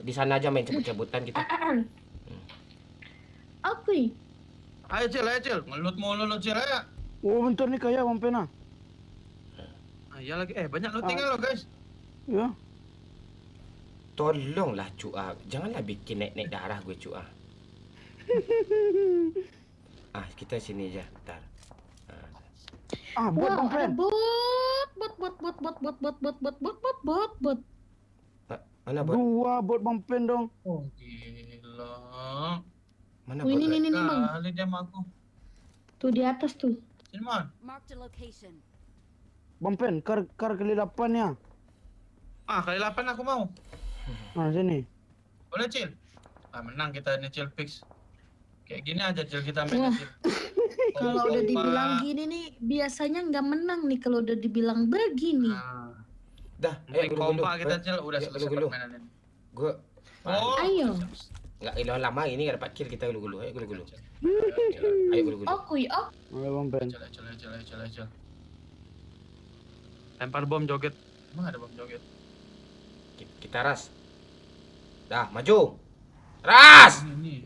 di sana aja main cabut-cabutan kita. Oke. Ayo Cil. Ngelut mulu lu Cil ya. Oh, bentar nih kayak Mampen ah. Iya lagi. Banyak looting lo guys. Ya. Tolonglah Cua, janganlah bikin naik darah gue Cua. Kita sini aja, bentar. Ah, buat Wow, ada Mampen. bot. Mana bot? 2 bot Mampen dong. Oh gila. Mana Oh, bot? ini Bang. Kali dia sama aku. Tuh di atas tuh. Sini man. Marked a location. Mampen, kar kali 8 ya. Kali 8 aku mau. Nah, sini. Boleh Cil? Menang kita ini Cil fix. Kayak gini aja Cil kita main Wah. Cil. Kalau udah dibilang gini nih, biasanya nggak menang nih kalau udah dibilang begini. Dah, Nanti gulu-gulu. kompak kita Cil udah Ayo, selesai gulu-gulu. permainan ini. Gue Ayo. nggak ilang lama ini nggak dapat kill kita gulu-gulu. Ayo gulu-gulu. Ayo gulu-gulu. Ayo Mampen. Cil. Lempar bom joget. Emang ada bom joget? Kita ras. Dah, maju. Ras. Ini.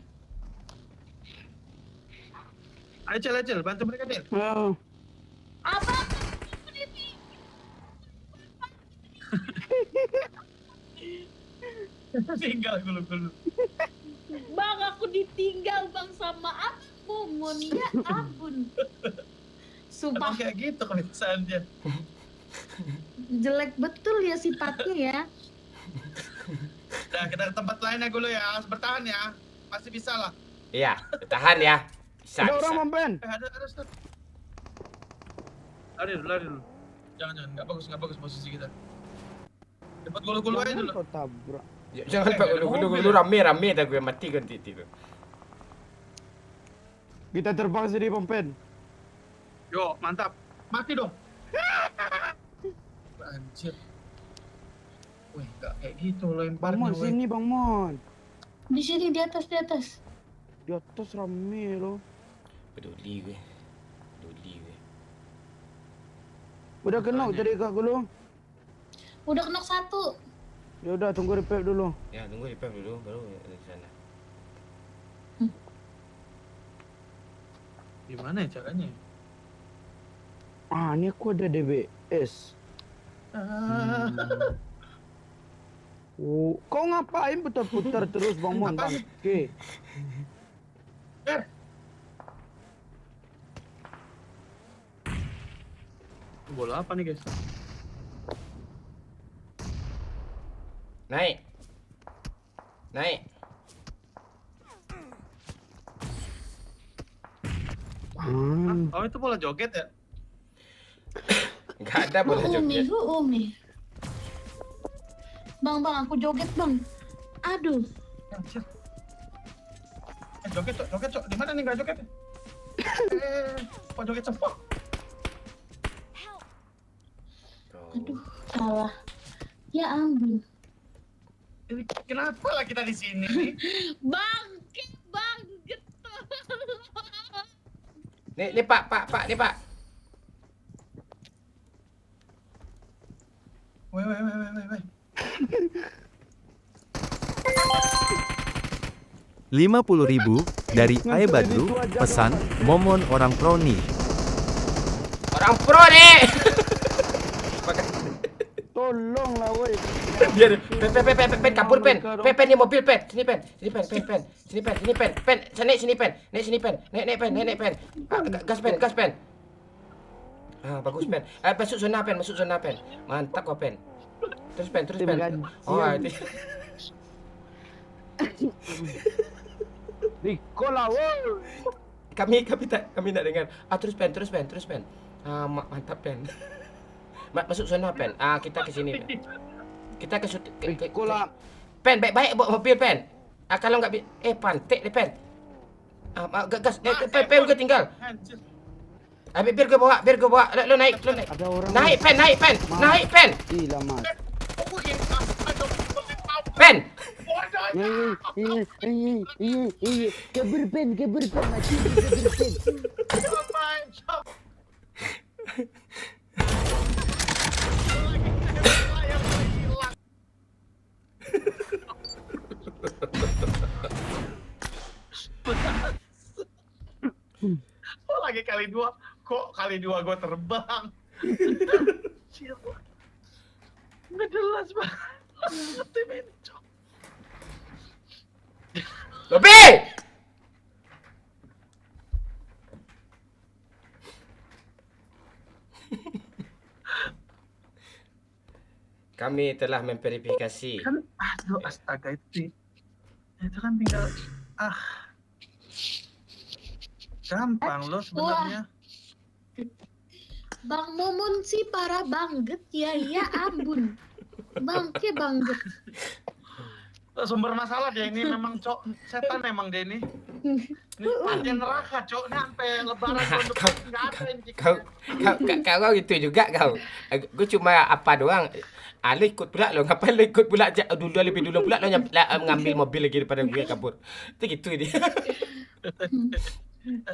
Ayo Cil, bantu mereka Cil. Ayo. Apa? Tinggal gulu-gulu. Bang, aku ditinggal Bang sama aku. Mon, ya ampun. Emang Sumpah kayak gitu kebiasaannya. jelek betul ya sifatnya ya. Nah, kita ke tempat lain ya dulu ya. Harus bertahan ya. Masih bisa lah. Iya, tahan ya. Bisa. Ada orang Mampen. Ada stop. Lari dulu. Jangan. Nggak bagus posisi kita. Dapat gulu-gulu aja Jangan dulu. kau tabrak. Jangan pak gulu-gulu rame dah gue mati kan titik. Kita terbang sini Mampen. Yo, mantap. Mati dong. Anjir. Wih, nggak kayak gitu Bang lemparnya. Mon, weh. sini Bang Mon. Di sini di atas. Di atas rame loh. Peduli gue. Udah kena tadi kak gulu. Udah kena 1. Ya udah tunggu repair dulu. Ya, tunggu repair dulu baru ke sana. Gimana ya caranya? Ah, ini aku ada DBS. Oh, kau ngapain putar-putar terus Bang Mon? Ngapain? Oke. Bola apa nih guys? Naik. Ah, Oh itu bola joget ya? Nggak ada bola joget. Umi. Bang, aku joget bang. Aduh. Anjir. Joget, Cok. Di mana nih nggak joget? Kok joget cepet? Aduh, salah. Ya ampun. Ini kenapa lah kita di sini nih? Bangkit. Nih Pak, nih Pak. Woi. 50.000 dari Aebadru, pesan Momon orang pro nih. Orang pro nih. Tolonglah woi. Biar pen kabur pen ni mobil pen. Sini pen. Sini pen. Gas pen. Bagus pen. Masuk zona pen. Mantap kau pen. Terus pen. Oh, itu. Rikola woi. Kami tak dengar. Terus pen. Mantap pen. Masuk zona pen. Kita ke sini. Kita ke Rikola. pen baik bawa mobil pen. Kalau enggak pantek deh pen. Gas pen gue tinggal. Anjir. Biar gue bawa. Lo naik. Ada orang. Naik pen. Gila mas. Pen. Kabur pen mati. Lagi kali 2. Kok kali 2 gue terbang? Nggak jelas banget tim ini, Cok. Lebih. Kami telah memverifikasi. Kan aduh astaga itu kan tinggal gampang loh sebenarnya. Bang Momon sih parah banget ya ampun. Bangke banget. Sumber masalah dia ini memang, Cok. Setan memang dia ini. Ini panjang neraka, Cok. Ini sampai lebaran tahun depan nggak ada ini. Kau gitu juga kau. Gue cuma apa doang. Lo ikut pula lo. Ngapain lo ikut pula lebih dulu pula lo ngambil mobil lagi daripada gue kabur. Itu gitu dia.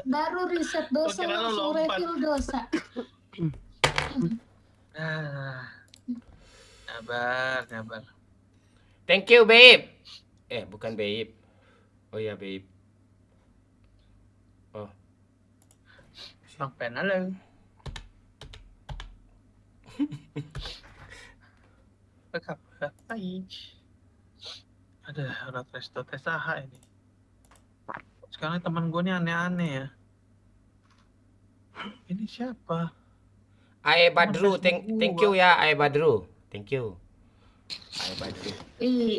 Baru riset dosa Kira lo langsung lompat. refill dosa. Nyabar. Thank you, babe. Bukan babe. Oh ya, babe. Oh. Bang Pen, halo. Baik. Ada orang tes AH ini. Sekarang teman gue nih aneh-aneh ya. Ini siapa? Badru, thank you ya, Badru. Thank you. Badru.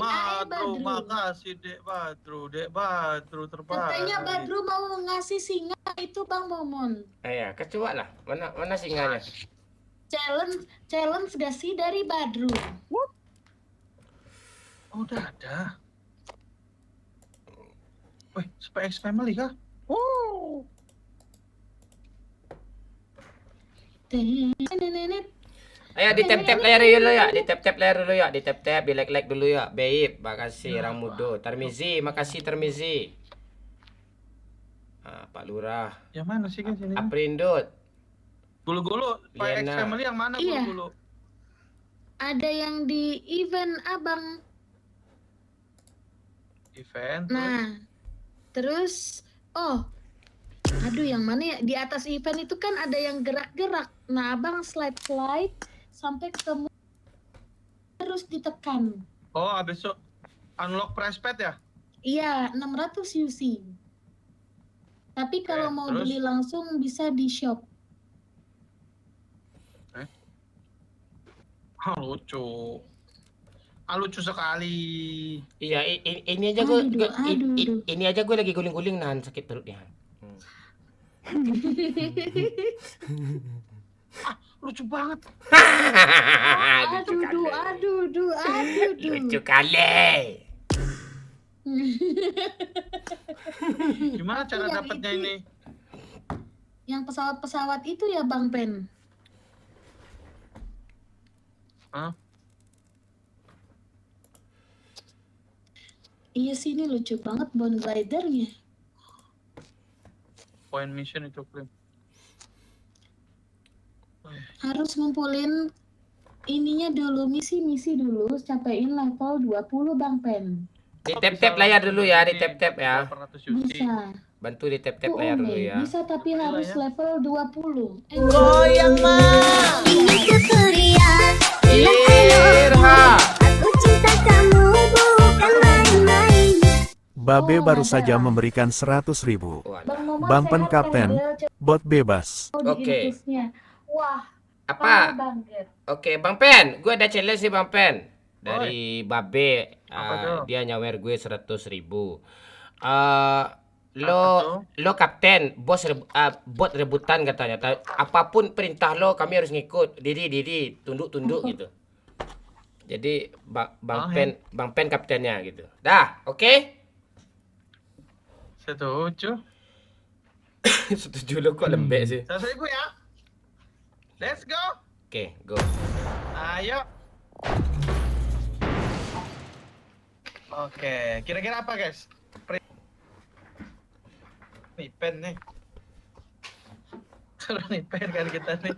Badru, makasih Dek Badru terbaik. Katanya Badru mau ngasih singa itu Bang Momon. Ya, kecoa lah. Mana singanya? Challenge gak sih dari Badru? Oh, udah ada. Wih, SPX Family kah? Wow. Ayo di tap layar dulu ya, di tap layar dulu ya, di tap di like dulu ya. Baik, makasih Ramudo. Tarmizi, makasih Tarmizi. Pak Lurah. Yang mana sih kan sini? Aprindut. Gulu-gulu, SPX Liana. Family yang mana Iya. gulu-gulu? Ada yang di event Abang. Event. Nah, terus aduh yang mana ya? Di atas event itu kan ada yang gerak-gerak. Nah, Abang slide sampai ketemu terus ditekan. Oh, habis itu unlock price pad ya? Iya, 600 UC. Tapi kalau mau terus? beli langsung bisa di shop. Lucu. Lucu sekali. Iya, ini aja gue Aduh. ini aja gue lagi guling-guling nahan sakit perutnya. lucu banget. Lucu kali. Aduh. Lucu kali. Gimana cara Yang dapatnya itu- ini? Yang pesawat-pesawat itu ya Bang Pen. Hah? Iya sih ini lucu banget Bone Glider-nya. Point mission itu klaim. Harus ngumpulin ininya dulu, misi dulu, capein level 20 Bang Pen. Di tap-tap layar dulu ya, di tap-tap ya. 800 UC. Bisa. Bantu di tap-tap Oh, layar dulu Ome. ya. Bisa tapi Alhamdulillah harus ya. level 20. Goyang mah. Ingin kuliah. Irha. Aku cinta kamu bukan main-main. Babe Oh, baru ada. saja memberikan 100.000. Walah. Bang Momon Bang Pen sehat Kapten. kan? Dia Bot bebas. coba di Oke. infusnya. Wah, Apa? parah banget. Oke, Bang Pen, gue ada challenge sih Bang Pen. Dari Babe, Apa tuh? dia nyawer gue 100.000. tuh? Lo kapten, bot rebutan katanya. Apapun perintah lo, kami harus ngikut. Didi, tunduk gitu. Jadi Bang Pen kaptennya gitu. Dah, oke? Setuju. Setuju lo kok lembek sih. 100.000 ya. Let's go. Oke, go. Ayo. Oke, kira-kira apa guys? Nih pen nih. Kalau nih pen kan kita nih.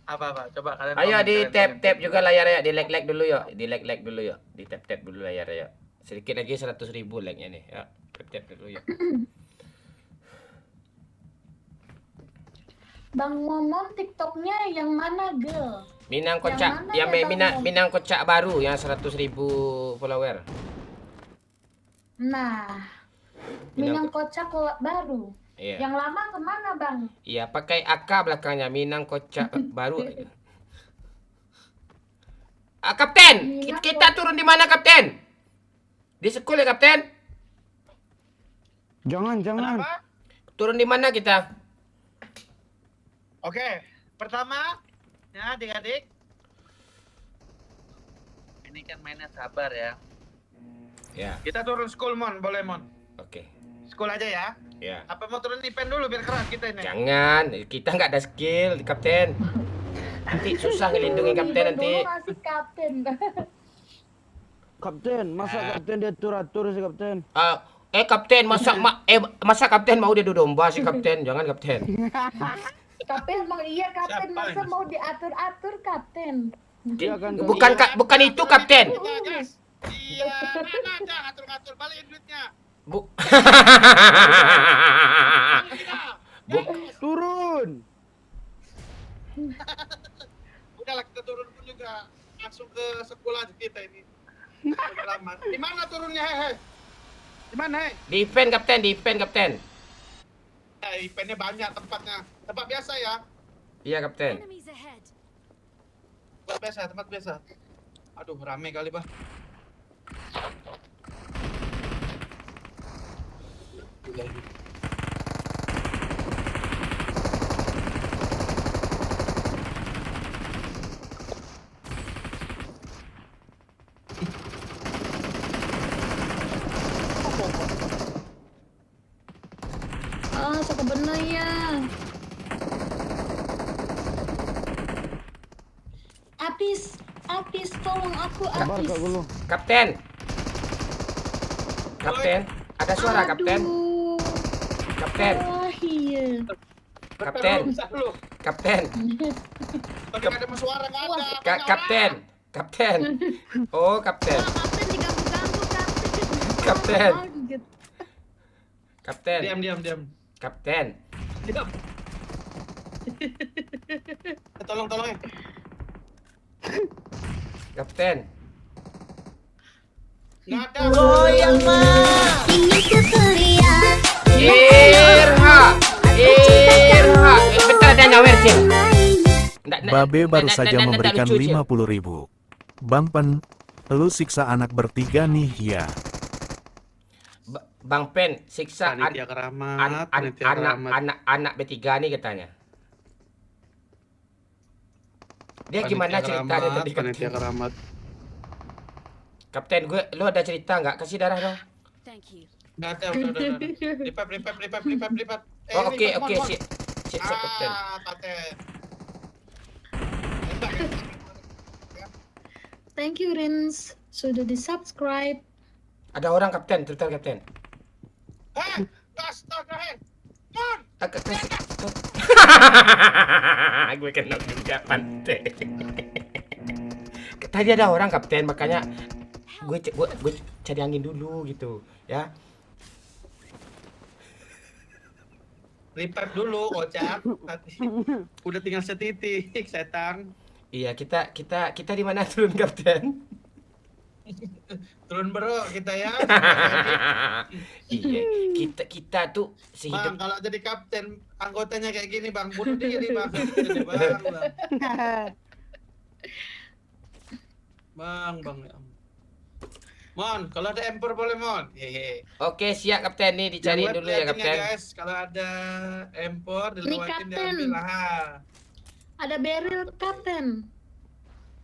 Apa? Coba kalian. Ayo komen, di kalian tap juga layar ya, di like dulu yuk, di like dulu yuk, di tap dulu layar ya. Sedikit lagi 100.000 like-nya nih, ya. Tap dulu yuk. Bang Momon TikToknya yang mana, girl? Minang Yang kocak, mana yang ya, Bang? Minang kocak baru yang 100.000 follower. Nah, Minang Minang kocak baru. Iya. Yang lama kemana, Bang? Iya, pakai AK belakangnya, Minang kocak baru. Kapten, Minang kita turun di mana, Kapten? Di sekolah ya, Kapten? Jangan. Kenapa? Turun di mana kita? Oke, pertama ya adik-adik. Ini kan mainnya sabar ya. Ya, Kita turun school mon, boleh mon. oke. School aja ya. Ya. Apa mau turun event dulu biar keren kita ini? Jangan, kita nggak ada skill, Kapten. Nanti susah ngelindungi Kapten nanti. Dulu masih kapten. Kapten, masa kapten dia atur sih kapten? Kapten, masa Kapten mau diadu domba sih Kapten? Jangan Kapten. Kapten emang iya kapten, Siapa masa ini? mau diatur-atur kapten? Dia kan Bukan itu Kapten. Iya, mana aja ngatur-ngatur balikin duitnya. Bu. turun. Udahlah kita turun pun juga langsung ke sekolah kita ini. Pengalaman. Di mana turunnya hei? Di mana hei? Di event Kapten. Eventnya banyak tempatnya. Tempat biasa ya. Iya Kapten. Enemies ahead. Tempat biasa. Aduh, rame kali, Bah. Ah, suka bener ya. Apis, tolong aku Sabar Apis. Kak Gulu. Kapten, ada suara Kapten. Aduh, Kapten, iya. Kapten. Lu. Kapten, Tadi ada suara enggak ada. Kapten. Oh Kapten, Wah, kapten diganggu-ganggu kapten. Kapten. Kaget. Kapten, Diam. Kapten. Diam. Tolong ya. Kapten. Enggak ada. Goyang mah. Ingin kuliah. Irha. Bentar ada nyawer sih. Babe baru saja memberikan 50.000. Bang Pen, lu siksa anak bertiga nih ya. Bang Pen, siksa Panitia keramat, panitia keramat. anak B3 nih katanya. Dia gimana ceritanya tadi Panitia Kapten? keramat. Kapten, lu ada cerita nggak? Kasih darah dong. Thank you. Nggak ada, udah. Lipat. Oh, oke, lipat, oke, Mon. siap, Kapten. Kapten. Thank you, Rins. Sudah di-subscribe. Ada orang Kapten, tertal Kapten. Astaga, Mon. Gue kena juga pantai. Tadi ada orang Kapten, makanya gue cari angin dulu gitu, ya. Lipat dulu, kocak. Udah tinggal setitik, setan. Iya, kita di mana turun Kapten? Turun bro kita ya. Iya, kita tuh Bang, sehidup. kalau jadi kapten anggotanya kayak gini bang, bunuh diri bang. Bang. Ya ampun. Mon, kalau ada emper boleh Mon. Hehe. Oke, siap Kapten, nih dicariin Jangan dulu ya liatin Kapten. guys, kalau ada emper dilewatin Kapten. diambil lah. Ada barrel, Kapten.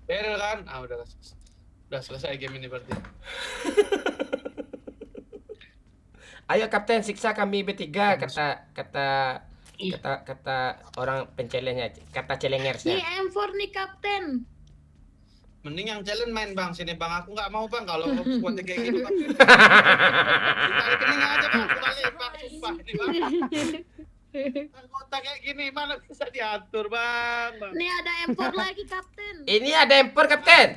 Beryl kan? Ah udah selesai game ini berarti. Ayo Kapten, siksa kami bertiga, kata orang pencelennya, kata Nih celengersnya. M4 nih, Kapten. Mending yang challenge main bang sini bang, aku nggak mau bang kalau squadnya kayak gini bang. Ditarik kening aja bang, balik bang, sumpah ini bang. Anggota kayak gini mana bisa diatur bang. Nih ada M4 lagi, Kapten. Ini ada emper Kapten.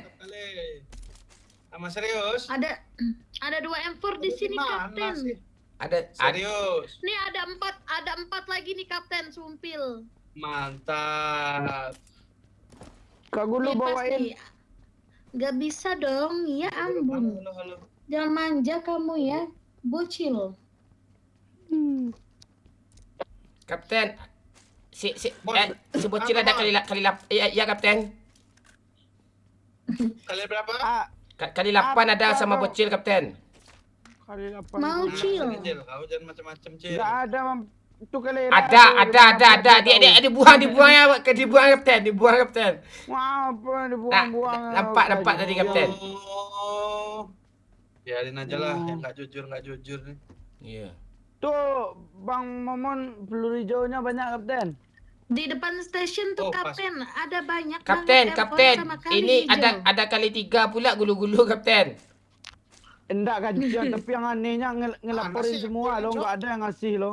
Sama serius? Ada 2 M4 di sini, Mana Kapten. sih? Ada Serius? Nih ada 4 lagi nih, Kapten, sumpil. Mantap. Kak Gulu Nih, pas bawain. nih. Gak bisa dong, ya ampun. Halo. Jangan manja kamu ya, bocil. Kapten. Si bocil ada kali ya Kapten. Kalian berapa? Kali 8 ada sama bocil Kapten. Kali 8. Mau chill. Cil, kau jangan macam-macam cil. Enggak ada, itu kali. Ada. Dia dibuang Kapten, Wah, apa dibuang-buang. nampak tadi Kapten. Oh. Biarin aja lah, yang nggak jujur nih. Iya. Tuh, Bang Momon peluru hijaunya banyak, Kapten. Di depan stasiun tuh, Oh, pas. Kapten, ada banyak Kapten, banget Kapten. M4 sama kali Ini hijau. ada kali 3 pula gulu-gulu Kapten. Enggak kajian, tapi yang anehnya ngelaporin Nasi, semua lo, Cok. enggak ada yang ngasih lo.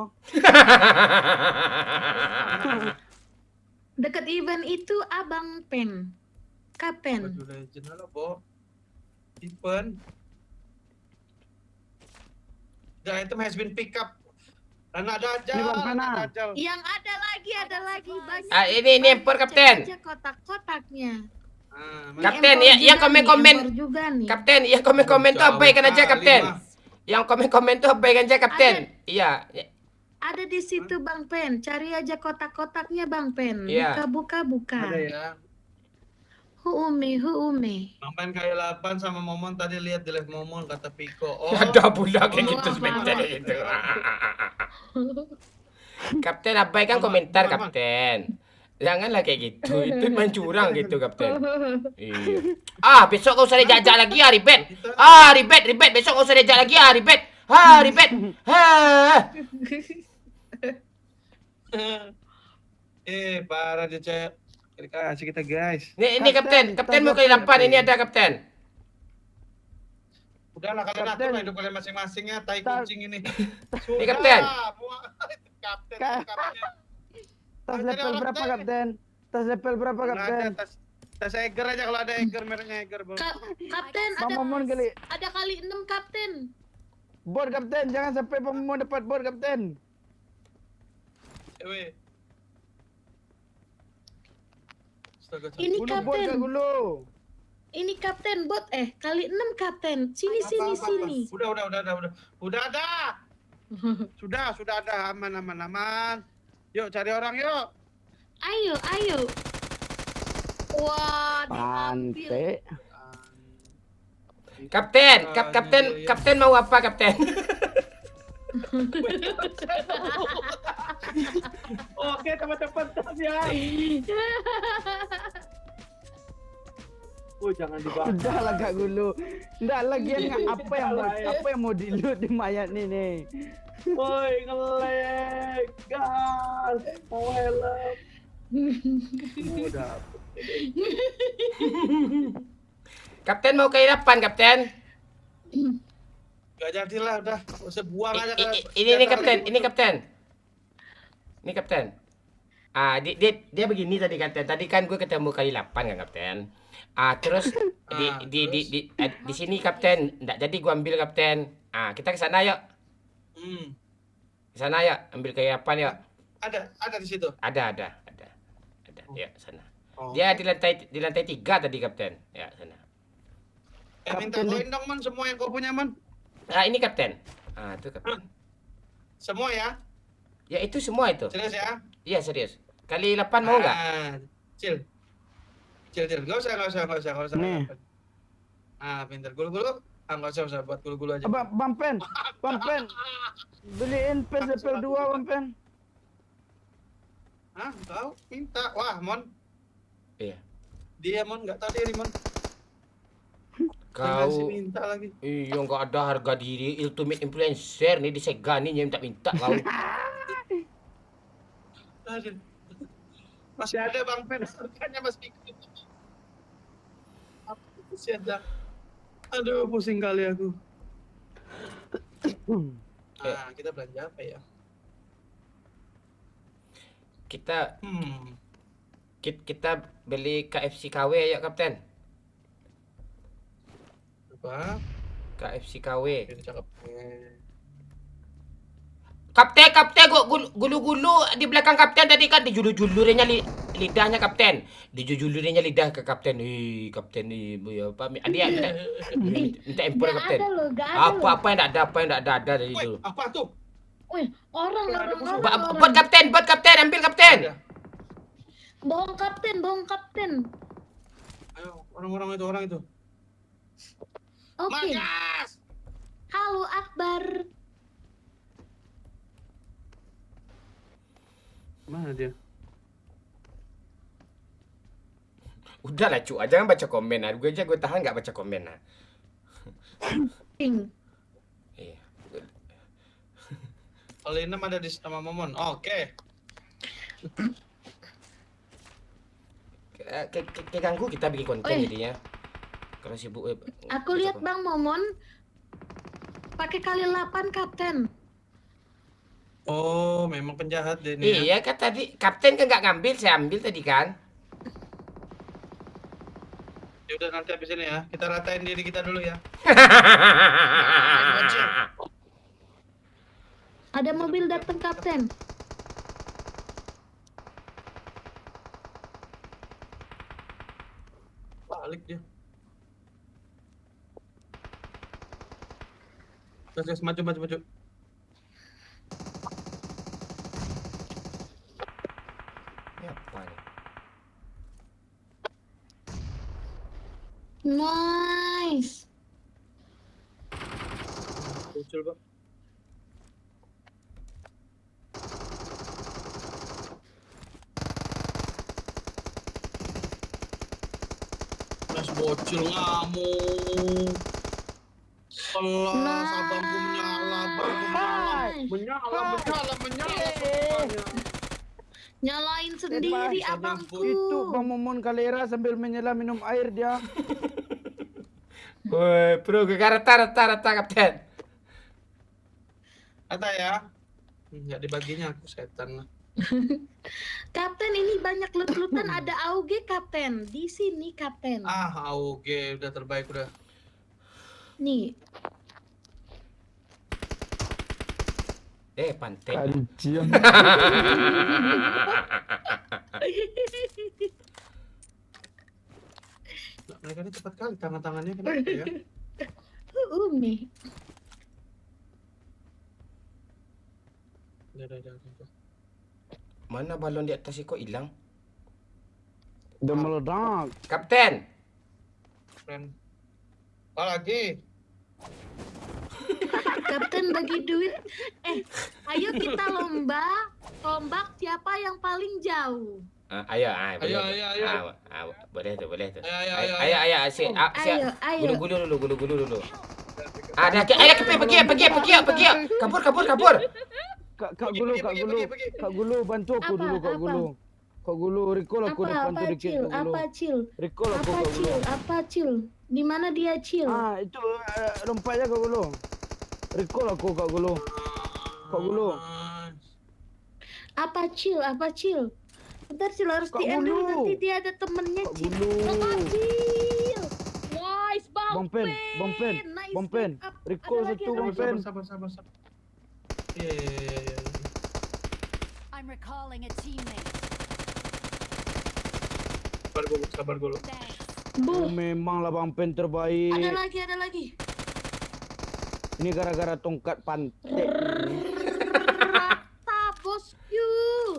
Dekat event itu Abang Pen. Kapten. Baju legend halo, Bo. Event. The item has been pick up. Dan ada aja. Ini Bang Pena. Yang ada lagi banyak. Ini emper Kapten. Cek aja kotak-kotaknya. Kapten, Empor yang juga komen-komen. nih, empor juga nih. Kapten, yang komen-komen tuh abaikan aja Kapten. Yang komen-komen tuh abaikan aja Kapten. Iya. Ada di situ Bang Pen. Cari aja kotak-kotaknya Bang Pen. Iya. Buka. Ada ya. Huume. Bang Pen kali 8 sama Momon tadi lihat di live Momon kata Piko. Oh. Ada pula kayak gitu Oh, sebentar parah. itu. Kapten abaikan komentar Kapten. Janganlah kayak gitu. Itu main curang gitu Kapten. Iya. Besok kau usah diajak lagi ya ribet. Ribet. Besok kau usah diajak lagi ya ribet. Ribet. Parah dia cek. Kasih kita guys. Ini Kapten mau kali 8 ini ada Kapten. Udahlah kalian atur Kapten. lah hidup kalian masing-masing ya, tai kucing ini. Ini Kapten. Kapten. Tas Ada level orang berapa, tanya. Kapten? Tas level berapa, Nggak ada Kapten? tas Eger aja kalau ada Eger, mereknya Eger. Bang. Kapten, Bang Momon kali. ada kali 6 Kapten. Board, Kapten. Jangan sampai Bang Momon dapat board, Kapten. Weh. Astaga, Ini Gulu board, Kak Kapten. Gulu. Ini Kapten bot kali 6 Kapten. Sini. Udah ada. Sudah ada aman. Yuk cari orang yuk. Ayo. Wah, diambil. Pantai. Kapten mau apa Kapten? Oke, teman-teman tas ya. Oh, jangan dibahas. Udah lah Kak Gulu. Nggak lagian apa yang mau dilut di mayat nih. Woi, ngelek. Gas. Mau helm. Udah. Kapten mau ke depan, Kapten. Gak jadilah udah. Usah buang aja. Ini Kapten, ini Kapten. Ini Kapten. Dia begini tadi Kapten. Tadi kan gue ketemu kali 8 kan Kapten. Terus di sini Kapten. Nggak jadi gue ambil Kapten. Kita ke sana yuk. Ke sana yuk, ambil kali 8 yuk. Ada di situ. Ada. Ya, sana. Oh. Dia di lantai 3 tadi Kapten. Ya, sana. Minta koin dong, Man. Semua yang kau punya, Man. Ini Kapten. Itu Kapten. Semua ya. Ya itu semua itu. Serius ya. Iya serius. Kali 8 mau nggak? Cil. Gak usah. Nih. Pintar. Gulu-gulu. Nggak usah buat gulu-gulu aja. Bang Pen. Beliin PSPL 2 Bang Pen. Tahu? Minta. Wah, Mon. Iya. Dia, Mon. Nggak tahu diri, Mon. Kau Masih minta lagi. iya nggak ada harga diri ultimate influencer nih disegani minta kau. Aduh. Masih ada Bang Pen. Harganya masih masih ada. Aduh, pusing kali aku. Kita belanja apa ya? Kita beli KFC KW ya Kapten. Apa? KFC KW. Ini cakep. Kapten, gulu-gulu di belakang Kapten tadi kan dijulur-julurinnya lidahnya Kapten. Dijulur-julurinnya lidah ke Kapten. Kapten apa? Dia minta empur Nggak Kapten. ada loh, nggak ada loh. Apa yang enggak ada dari itu. Apa tuh? Wih, orang. Buat Kapten, ambil Kapten. Bohong kapten. Ayo, orang itu. Oke. Magas! Halo Akbar. Mana dia? Udah lah cu, jangan baca komen. Gue tahan nggak baca komen. Ping. Iya. Kalau ini ada di sama Momon. Oke. Keganggu kita bikin konten Oi. jadinya. Kalau sibuk. Aku lihat Bang Momon pakai kali 8 kapten. Oh, memang penjahat dia ini. Iya kan tadi Kapten kan nggak ngambil, saya ambil tadi kan. Ya udah nanti habis ini ya. Kita ratain diri kita dulu ya. Ada mobil datang kapten. Balik dia. Terus maju. Ini apa nih? Nice. Muncul, Bang. Mas bocil ngamuk. Alah, abangku menyala. Nyalain sendiri Mas, abangku. Itu Bang Momon Kalera sambil menyelam minum air dia. Woi, bro, rata Kapten. Kata ya. Enggak dibaginya aku setan lah. Kapten ini banyak lut-lutan ada AUG kapten. Di sini kapten. Oke, udah terbaik udah. Nih. Pantai. Kancian. Mereka ini cepat kali tangan-tangannya kenapa ya? Umi. Udah. Mana balon di atas kok hilang? Udah meledak. Kapten. Keren. Apa lagi? Kapten bagi duit. Ayo kita lomba. Tombak siapa yang paling jauh. Ayo, Ayo, ayo. boleh tuh. Ayo. Ayo, Ayo, ayo. Gulu dulu. Ada, ayo pergi. Kabur. Kak Gulu bantu aku Apa, dulu Kak apa? Gulu. Kak Gulu recall aku depan tuh dikit Cil? Kak Gulu. Apa Cil? Recall aku Kak Gulu. Apa Cil? Di mana dia Cil? Itu lompatnya Kak Gulu. Recall aku Kak Gulu. Kak Gulu. Apa Cil? Bentar Cil harus Kak di end dulu, Gulu. nanti dia ada temennya Kak Cil. Gulu. Apa Cil? Nice Bang Pen. Nice Bang Pen. backup. Recall Ada lagi, satu ada Bang lagi. Pen. Sabar. Iya. I'm recalling a teammate. Sabar dulu. Thanks. Oh, Buh, memanglah Bang Pen terbaik. ada lagi. Ini gara-gara tongkat pantai. Rata bosku.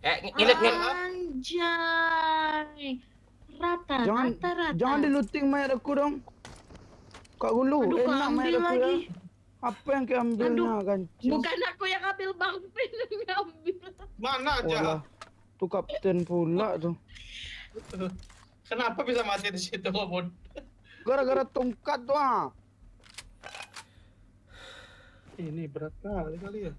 Ngilit. Anjay. Rata. Jangan di-looting mayat aku dong. Kak Gulu, Aduh, enak keambil mayat aku lagi. ya. Apa yang keambilnya kan? Bukan aku yang ambil, Bang Pen yang ngambil. Mana aja? Walah, tuh kapten pula tuh. Kenapa bisa mati di situ, Bun? Gara-gara tongkat tuh Ini berat kali ya.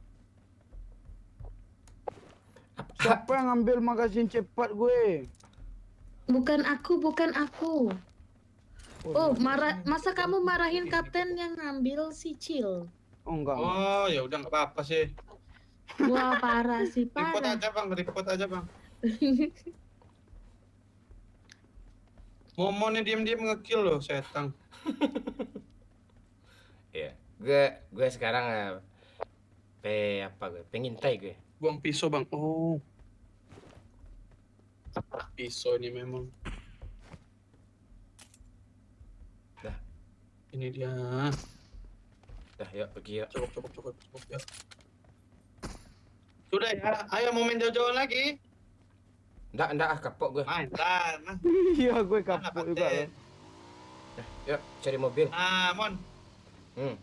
Siapa yang ngambil magasin cepat gue? Bukan aku. Oh, masa kamu marahin kapten yang ngambil si Cil? Oh enggak. Oh, ya udah nggak apa-apa sih. Wah, parah sih, Report parah. aja, Bang. Momonnya diam-diam ngekill loh, setan. Iya. Gue sekarang pengintai gue. Buang pisau, Bang. Oh. Pisau ini memang. Dah. Ini dia. Dah, yuk pergi yuk. Cukup ya. Sudah ya, ayo mau main jauh-jauh lagi. Ndak kapok gue. Main, nah. Iya gue kapok juga loh. Dah, yuk cari mobil. Mon. Hmm.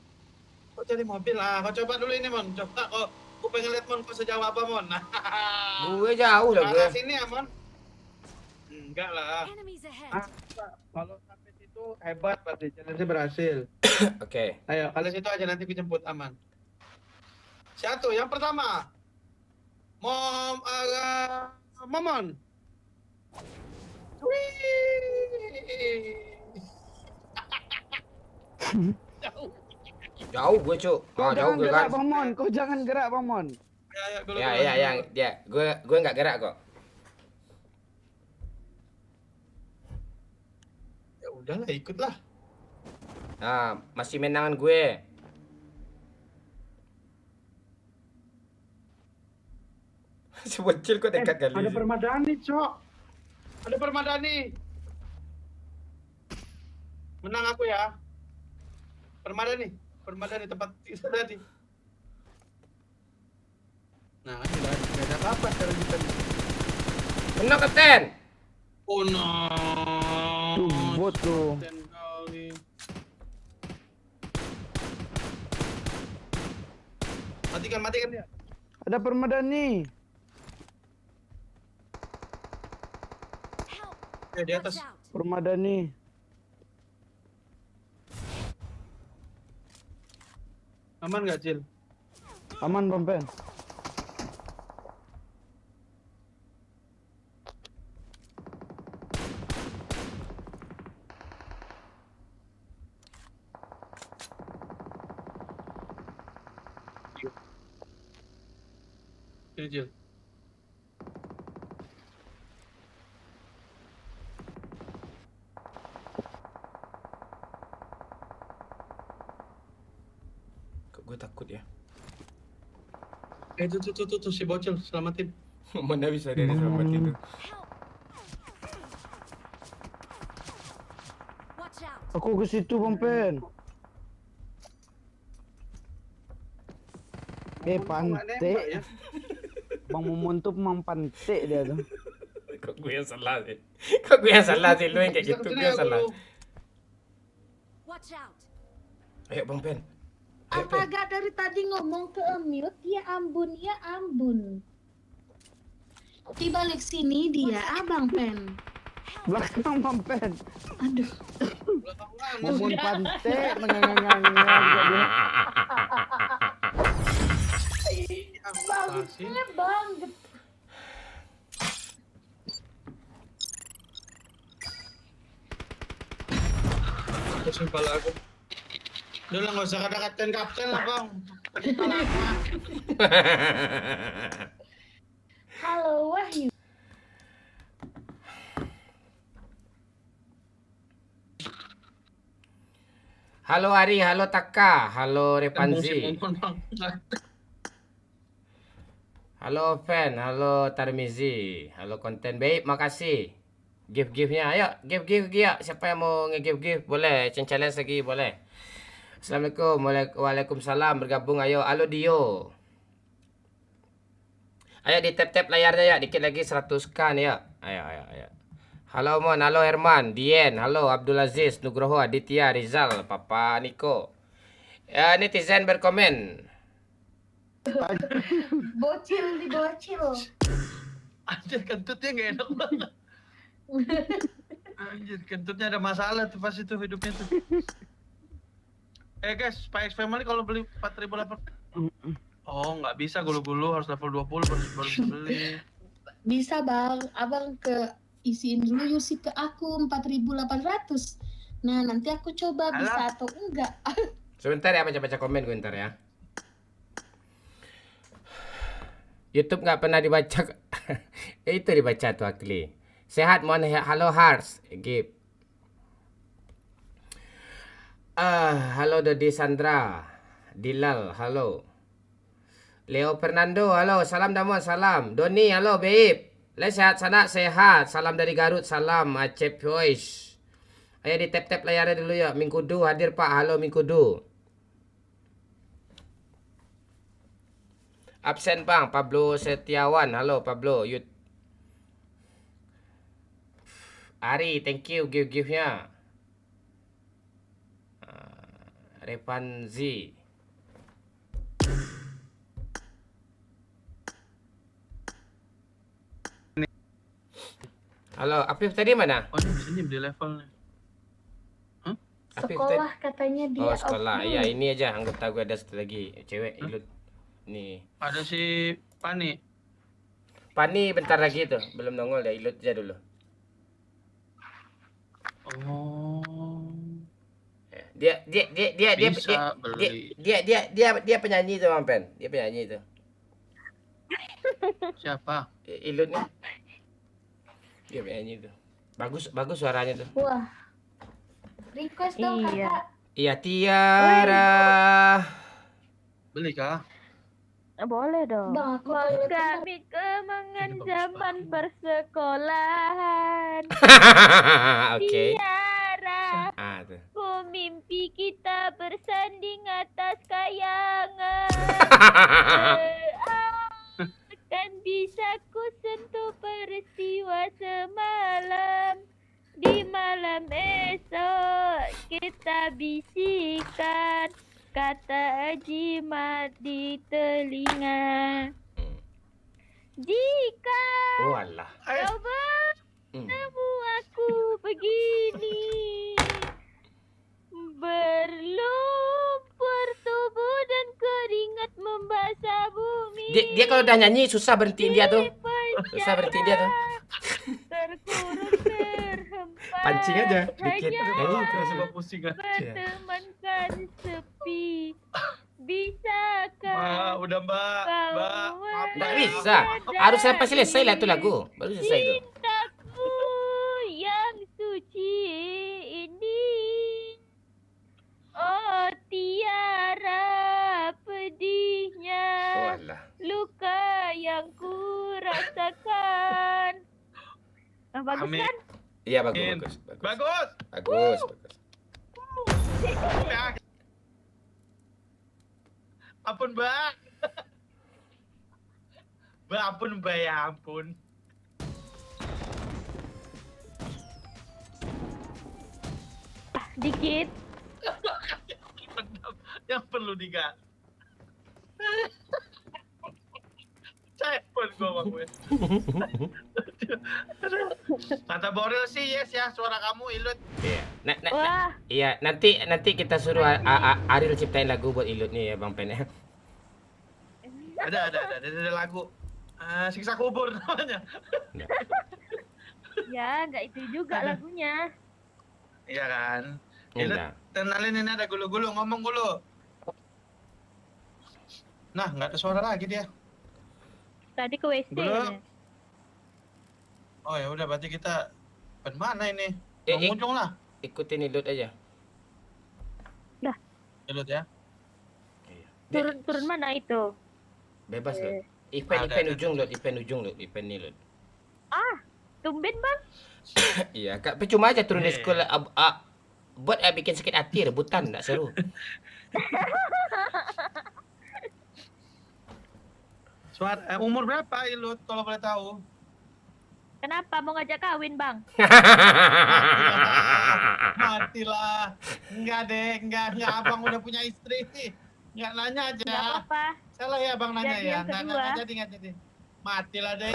Kau cari mobil lah. Kau coba dulu ini, Mon. Coba kau pengen lihat Mon kau sejauh apa, Mon. Gue jauh lah gue. Arah sini ya, Mon. Enggak lah. Enemies ahead. Kalau sampai situ hebat berarti challenge berhasil. Oke. Ayo, kalian situ aja nanti dijemput aman. Satu, yang pertama. Momon. Jauh gue, Cuk. Kau Jauh jangan gue gerak kan. Bang Mon, kau jangan gerak Bang Mon. Ya, dulu. Ya. Gue enggak gerak kok. Ya udahlah, ikutlah. Nah, masih menangan gue. Sebocil kok dekat kali. Ada permadani, Cok. Ada permadani. Menang aku ya. Permadani tempat kita tadi. Nah, ini lah, tidak ada apa-apa sekarang kita. Menang, Kapten. Oh no. Tuh bot tuh. Dan kali. Matikan dia. Ada permadani. Help. Ya, di atas. Watch out. Permadani. Aman nggak, Cil? Aman Bang Pen. Sini, Cil. Kok gue takut ya. Tuh, si bocil, selamatin. Mana bisa dia selamatin tuh. Help. Watch out. Aku ke situ Bang Pen. Pantai. Bang Momon tuh memang pantai dia tuh. Kok gue yang salah sih? Kok gue yang salah sih? Lu yang kayak gitu, gue yang salah. Watch out. Ayo Bang Pen. Ayo, Pen. Astaga, dari tadi ngomong ke Emil, dia ambun. Di balik sini dia Abang Pen. Belakang Bang Pen. Aduh. Mumun pantai mengangang-angang. Bagusnya banget. Pusing kepala aku. Udah lah, nggak usah kata-katain kapten lah bang. Kepala aku. Halo Wahyu. Halo Ari, halo Taka, halo Repanzi, Emosi, Bang. halo Fan, halo Tarmizi, halo konten baik, makasih. Gift-giftnya, ayo gift-gift ya. Siapa yang mau nge-gift-gift boleh, challenge lagi boleh. Assalamualaikum, waalaikumsalam, bergabung ayo. Halo Dio. Ayo di tap-tap layarnya ya, dikit lagi 100k nih ya. Ayo. Halo Mon, halo Herman, Dien, halo Abdul Aziz, Nugroho, Aditya, Rizal, Papa Niko. Ya, netizen berkomen. Bocil di bocil. Anjir, kentutnya nggak enak banget. Anjir, kentutnya ada masalah tuh pas itu hidupnya tuh. Guys, Pak X Family kalau beli 4.800. Oh, nggak bisa gulu-gulu, harus level 20 baru bisa beli. Bisa Bang, Abang ke isiin dulu Yusi ke aku 4.800. Nah, nanti aku coba bisa atau enggak. Sebentar ya, baca-baca komen gue ntar ya. YouTube nggak pernah dibaca. Itu dibaca tuh Akli. Sehat Mon, halo Hearts. Gip. Halo Dodi Sandra. Dilal, halo. Leo Fernando, halo. Salam Damon, salam. Doni, halo Babe. Sehat sana, sehat. Salam dari Garut, salam. Acep Voice. Ayo di tap-tap layarnya dulu ya. Mingkudu hadir Pak, halo Mingkudu. Absen Bang, Pablo Setiawan, halo Pablo. Ari, thank you give-nya. Repanzi. Halo, Afif tadi mana? Oh, ini bisa di levelnya. Afif Sekolah katanya dia. Oh, sekolah. Iya, ini aja anggota gue ada satu lagi, cewek Ilut. Nih. Ada si Pani. Pani bentar lagi tuh, belum nongol deh, Ilut aja dulu. Oh. Dia Bisa beli. dia penyanyi tuh, Bang Pen. Dia penyanyi tuh. Siapa? Ilut nih. Dia penyanyi tuh. Bagus suaranya tuh. Wah. Request dong kakak. Iya, Tiara. Beli kah? Boleh dong. Bang, aku Kami kemenangan zaman persekolahan. Oke. Tiara, Tuh. ku mimpi kita bersanding atas kayangan. Kan bisa ku sentuh peristiwa semalam. Di malam esok kita bisikan kata jimat di telinga. Jika Oh alah. kau bertemu aku begini, berlumpur tubuh dan keringat membasah bumi. Dia kalau udah nyanyi susah berhentiin dia tuh. Susah berhentiin dia tuh. Terkurung terhempas. Pancing aja dikit. Hanya Nyanyi terus. Coba pusing aja. bertemankan sepi. Bisakah Udah Mbak. Mbak. Nggak bisa. Harus sampai selesai lah itu lagu. Baru selesai itu. cintaku yang suci ini? Oh Tiara, pedihnya Oh alah. luka yang ku rasakan. Bagus Amin. kan? Iya Bagus. Bagus. Ampun Mbak. Mbak ampun Mbak, ya ampun. Dikit. Yang perlu diganti. Saya pun gua ketawa gue. Kata Boril sih yes ya, suara kamu Ilut. Iya. Wah, Iya, nanti kita suruh Ariel ciptain lagu buat Ilut nih ya Bang Pen ya. Ada lagu. Siksa kubur namanya. ya nggak itu juga lagunya. Iya kan? Ilut, Enggak. kenalin ini ada gulu-gulu, ngomong gulu. Nah, nggak ada suara lagi dia. Tadi ke WC. Belum. ya. Oh ya udah berarti kita mana ini? Eh, Pengunjung lah. Ikutin Ilut aja. Ilut ya. Turun mana itu? Bebas Eh. Lut. Event Ada. ujung Lut, event nih Lut. Tumben bang. Iya, Kak, percuma aja turun di Eh. sekolah buat bikin sakit hati rebutan enggak seru. Umur berapa Ilut kalau boleh tahu? Kenapa mau ngajak kawin bang? Matilah. Enggak deh, enggak abang udah punya istri. Enggak nanya aja. Nggak apa-apa. Salah ya abang nanya Jadi ya. yang kedua. Enggak jadi. Matilah deh.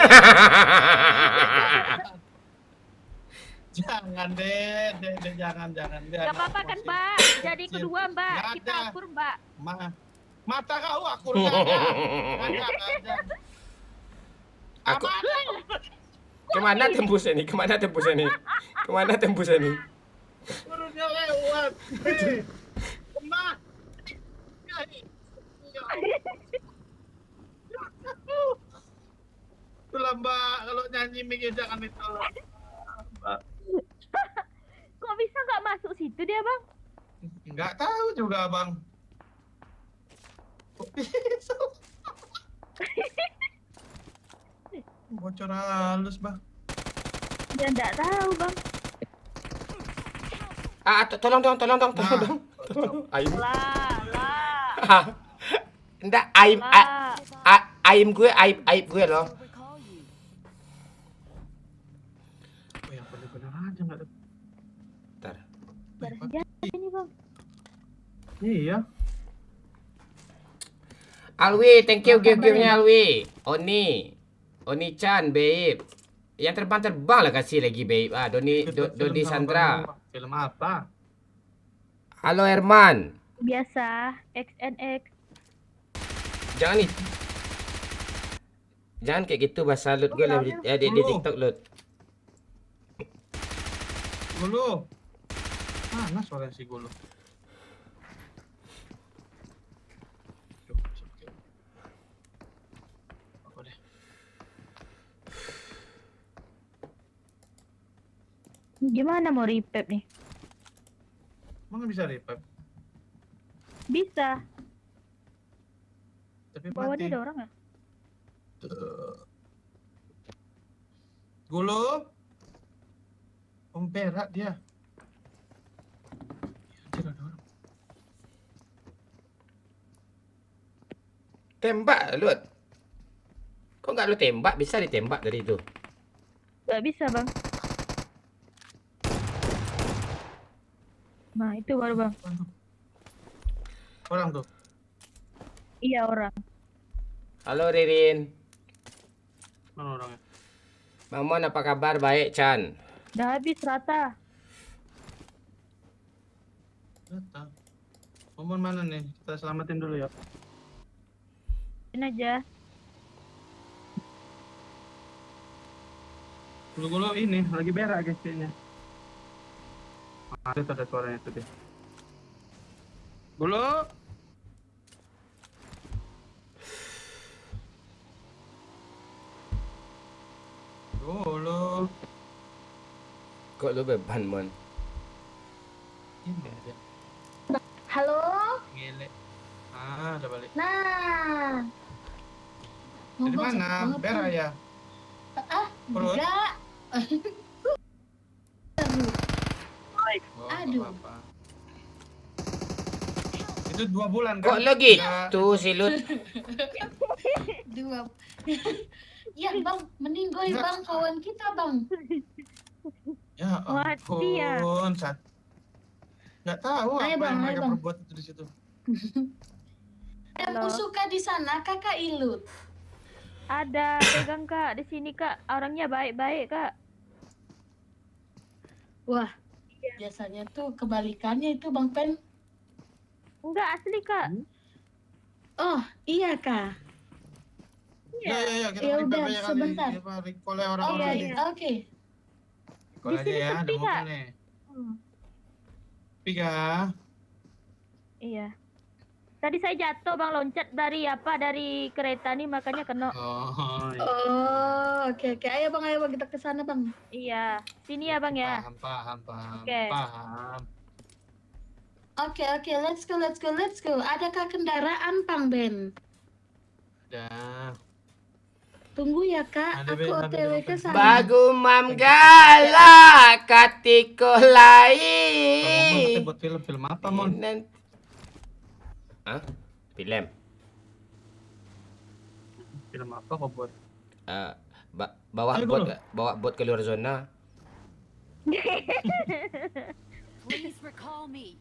Jangan deh, jangan. Gak apa-apa kan mbak? Jadi kedua mbak, Nggak kita ada. akur mbak. Mata kau akur nggak ada. Aku Aman. kemana tembusnya nih? Kemana tembusnya nih? Turunnya lewat. Hei, kemana? Itulah mbak, kalau nyanyi mikir jangan ditolong. Mbak. Kok bisa nggak masuk situ dia bang? Nggak tahu juga bang. Kok bisa? Bocor halus bang. Ya nggak tahu bang. Tolong dong. Aim. Lah. Enggak, aim aib gue loh. Recall you. Oh yang bener-bener aja nggak ada. Bentar. Baru senjata ini bang. Iya. Alwi, thank you game-gamenya Alwi. Oni Chan, babe. Yang terbang lah kasih lagi, babe. Dodi Sandra. Film apa? Halo Herman. Biasa XNX. Jangan kayak gitu bahasa Lut gue di TikTok Lut. Gulu. Mana suara si Gulu? Apa deh? Gimana mau repair nih? Emang bisa revive? Bisa. Tapi Bawah mati. dia ada orang ya? Gulu. Berak dia. Anjir, ada orang. Tembak Lut. Kok nggak lu tembak? Bisa ditembak dari itu. Gak bisa bang. Nah itu baru bang. Orang tuh. Iya orang. Halo Ririn. Mana orangnya? Mamon apa kabar? Baik Chan. Udah habis rata. Datang. Momon mana nih? Kita selamatin dulu ya. Ini aja. Gulu-gulu ini lagi berak guys kayaknya. Itu ada suaranya itu dia. Gulu. Gulu. Kok lu beban Mon? Ini dia. Halo? Ngele. Udah balik. Nah. Dari Ngomong mana? cepet banget, Berak Bang. ya? Perut? Enggak. Oh, Aduh. nggak apa-apa. Itu 2 bulan kan? Kok lo gitu Nggak- si Lut? Dua. Ya bang, meninggoy Enggak. bang, kawan kita bang. Ya Mati ya. ampun, nggak tahu Ayo, apa Bang, yang ayo, mereka Bang. perbuat itu di situ. Yang ku suka di sana kakak Ilut. Ada pegang kak di sini kak. Orangnya baik-baik kak. Wah, biasanya tuh kebalikannya itu Bang Pen. Enggak asli kak. Oh, iya kak. Ya, kita Ya repair udah, aja kali. sebentar. Apa, recall ya Oke, orang-orang ini. oke. Recall Di aja sini ya, ada sepi, mobil Kak. nih. Hmm, Tiga. iya. Tadi saya jatuh bang loncat dari kereta nih makanya kena. Oh, iya. Oh, oke. Ayo bang, kita ke sana bang. Iya. Sini ya bang ya. Paham. Oke. Paham. Oke, let's go. Adakah kendaraan Bang Ben? Udah. Tunggu ya kak, Ada, aku Ben, OTW ada, ke Ben. sana. Bagu mam galak katiko Kalau mau lain. buat film apa, Mon? Hah? Film? Film apa kok buat? Bawa Ayo, bot, dulu. bawa bot keluar zona. Please recall me.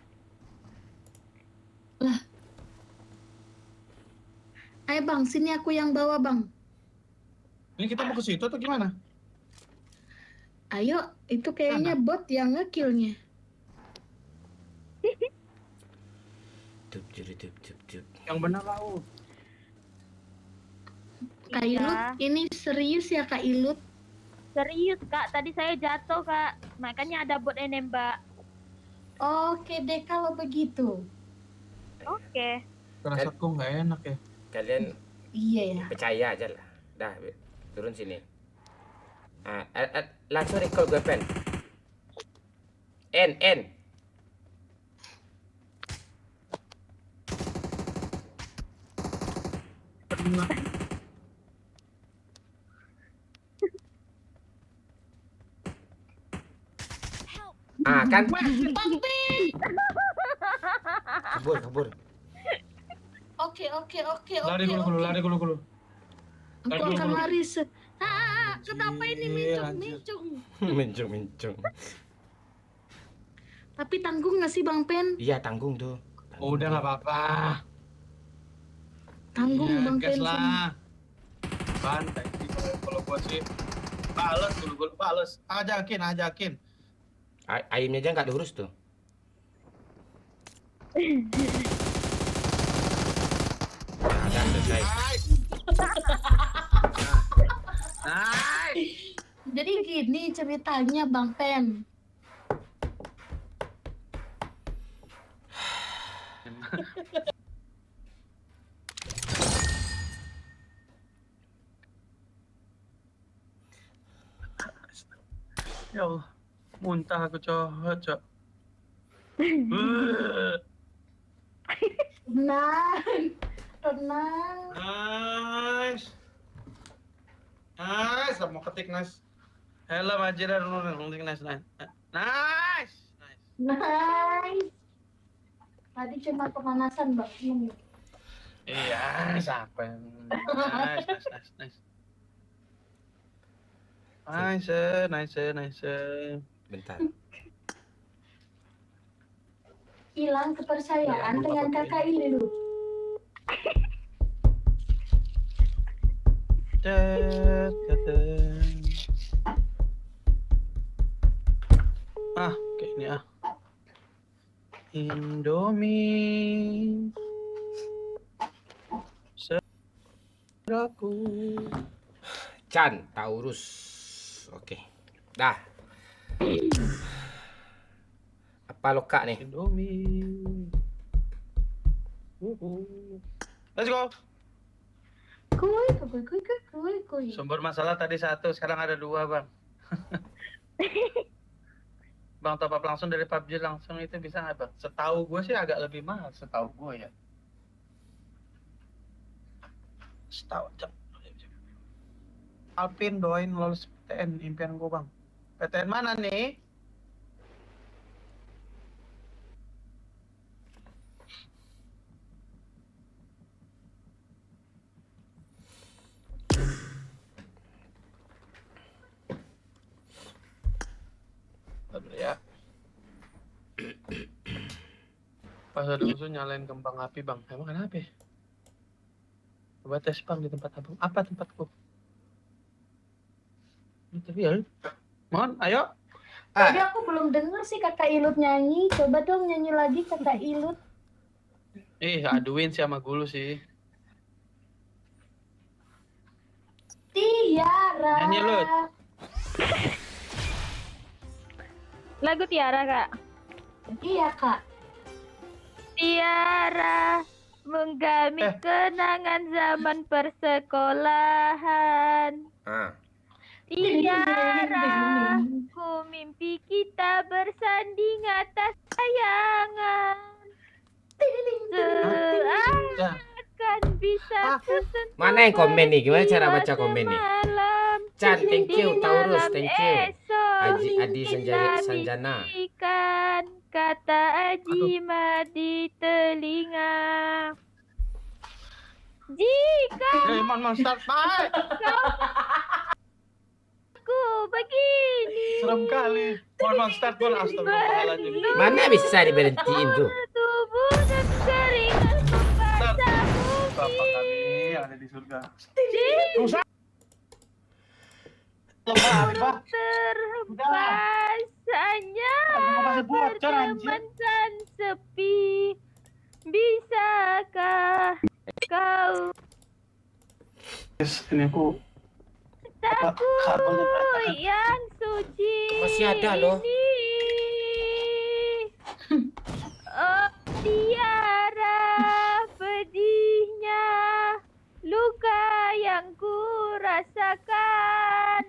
Ayo bang, sini aku yang bawa bang. Ini kita mau ke situ atau gimana? Ayo, itu kayaknya bot yang ngekillnya. Tup. Yang benar laut. Kak Iya. Ilut, ini serius ya Kak Ilut? Serius kak, tadi saya jatuh kak. Makanya ada bot yang nembak. Oke deh kalau begitu. Oke. Rasaku nggak enak ya. Kalian Iya ya. percaya aja lah. Dah, turun sini. Langsung recall gue pen. N. Pernah. Help! Kan? Bang Ben! Kabur. Oke. Lari dulu. Aku akan lari kenapa ini Anjir. mincung? Mencung. Tapi tanggung nggak sih Bang Pen? Iya, tanggung tuh. Oh, udah nggak apa-apa. Tanggung Iya, Bang gas Pen. lah. Santai sih kalau gua sih. Bales dulu, gua bales. Ajakin. Ayamnya aja nggak diurus tuh. Udah selesai. Nice. Jadi gini ceritanya Bang Pen. Ya Allah, muntah aku cok. Tenang. Nice. Mau ketik nice. Hello Majira ketik nice. Nice. Tadi cuma pemanasan Bang. Iya, siapa yang nice. Bentar. Hilang kepercayaan Iya, dengan apa-apa kakak ini lu. Kayak ini Indomie Seraku. Chan, Taurus. Oke. Dah. Apa loka nih? Indomie. Let's go. Kuy. Sumber masalah tadi 1, sekarang ada 2 bang. Bang top up langsung dari PUBG langsung itu bisa nggak bang? Setahu gue sih agak lebih mahal, setahu gue ya. Setahu aja. Alpin doain lolos PTN impian gue bang. PTN mana nih? Bentar ya. Pas ada musuh nyalain kembang api bang. Emang kenapa ya? Coba tes bang di tempat abang. Apa tempatku? Itu real. Mohon, ayo. Tadi aku belum dengar sih kakak Ilut nyanyi. Coba dong nyanyi lagi kakak Ilut. Aduin sih sama Gulu sih. Tiara. Nyanyi, Lut. Lagu Tiara, Kak. Iya kak. Tiara menggamit kenangan zaman persekolahan. Tiara, ku mimpi kita bersanding atas tayangan. Seakan bisa tersentuh. Mana yang komen nih? Gimana cara baca komen nih? semalam. Chan, thank you. Taurus, thank you. Esok Adi Sanjana. bisikan kata Ajimat di telinga. Jika Mohon start, Pak. aku begini, Serem kali. Mohon start, Bon. Astagfirullahaladzim. Mana bisa diberhentiin tuh? tubuh dan keringat membasah Bapak bumi. kami ada di surga. Di Lemah, Pak. terhempas hanya Kasih bocor, anjir. berteman dan sepi. Bisakah kau Ini aku kabelnya berantakan. yang suci Masih ada loh. ini? Oh Tiara, pedihnya luka yang ku rasakan.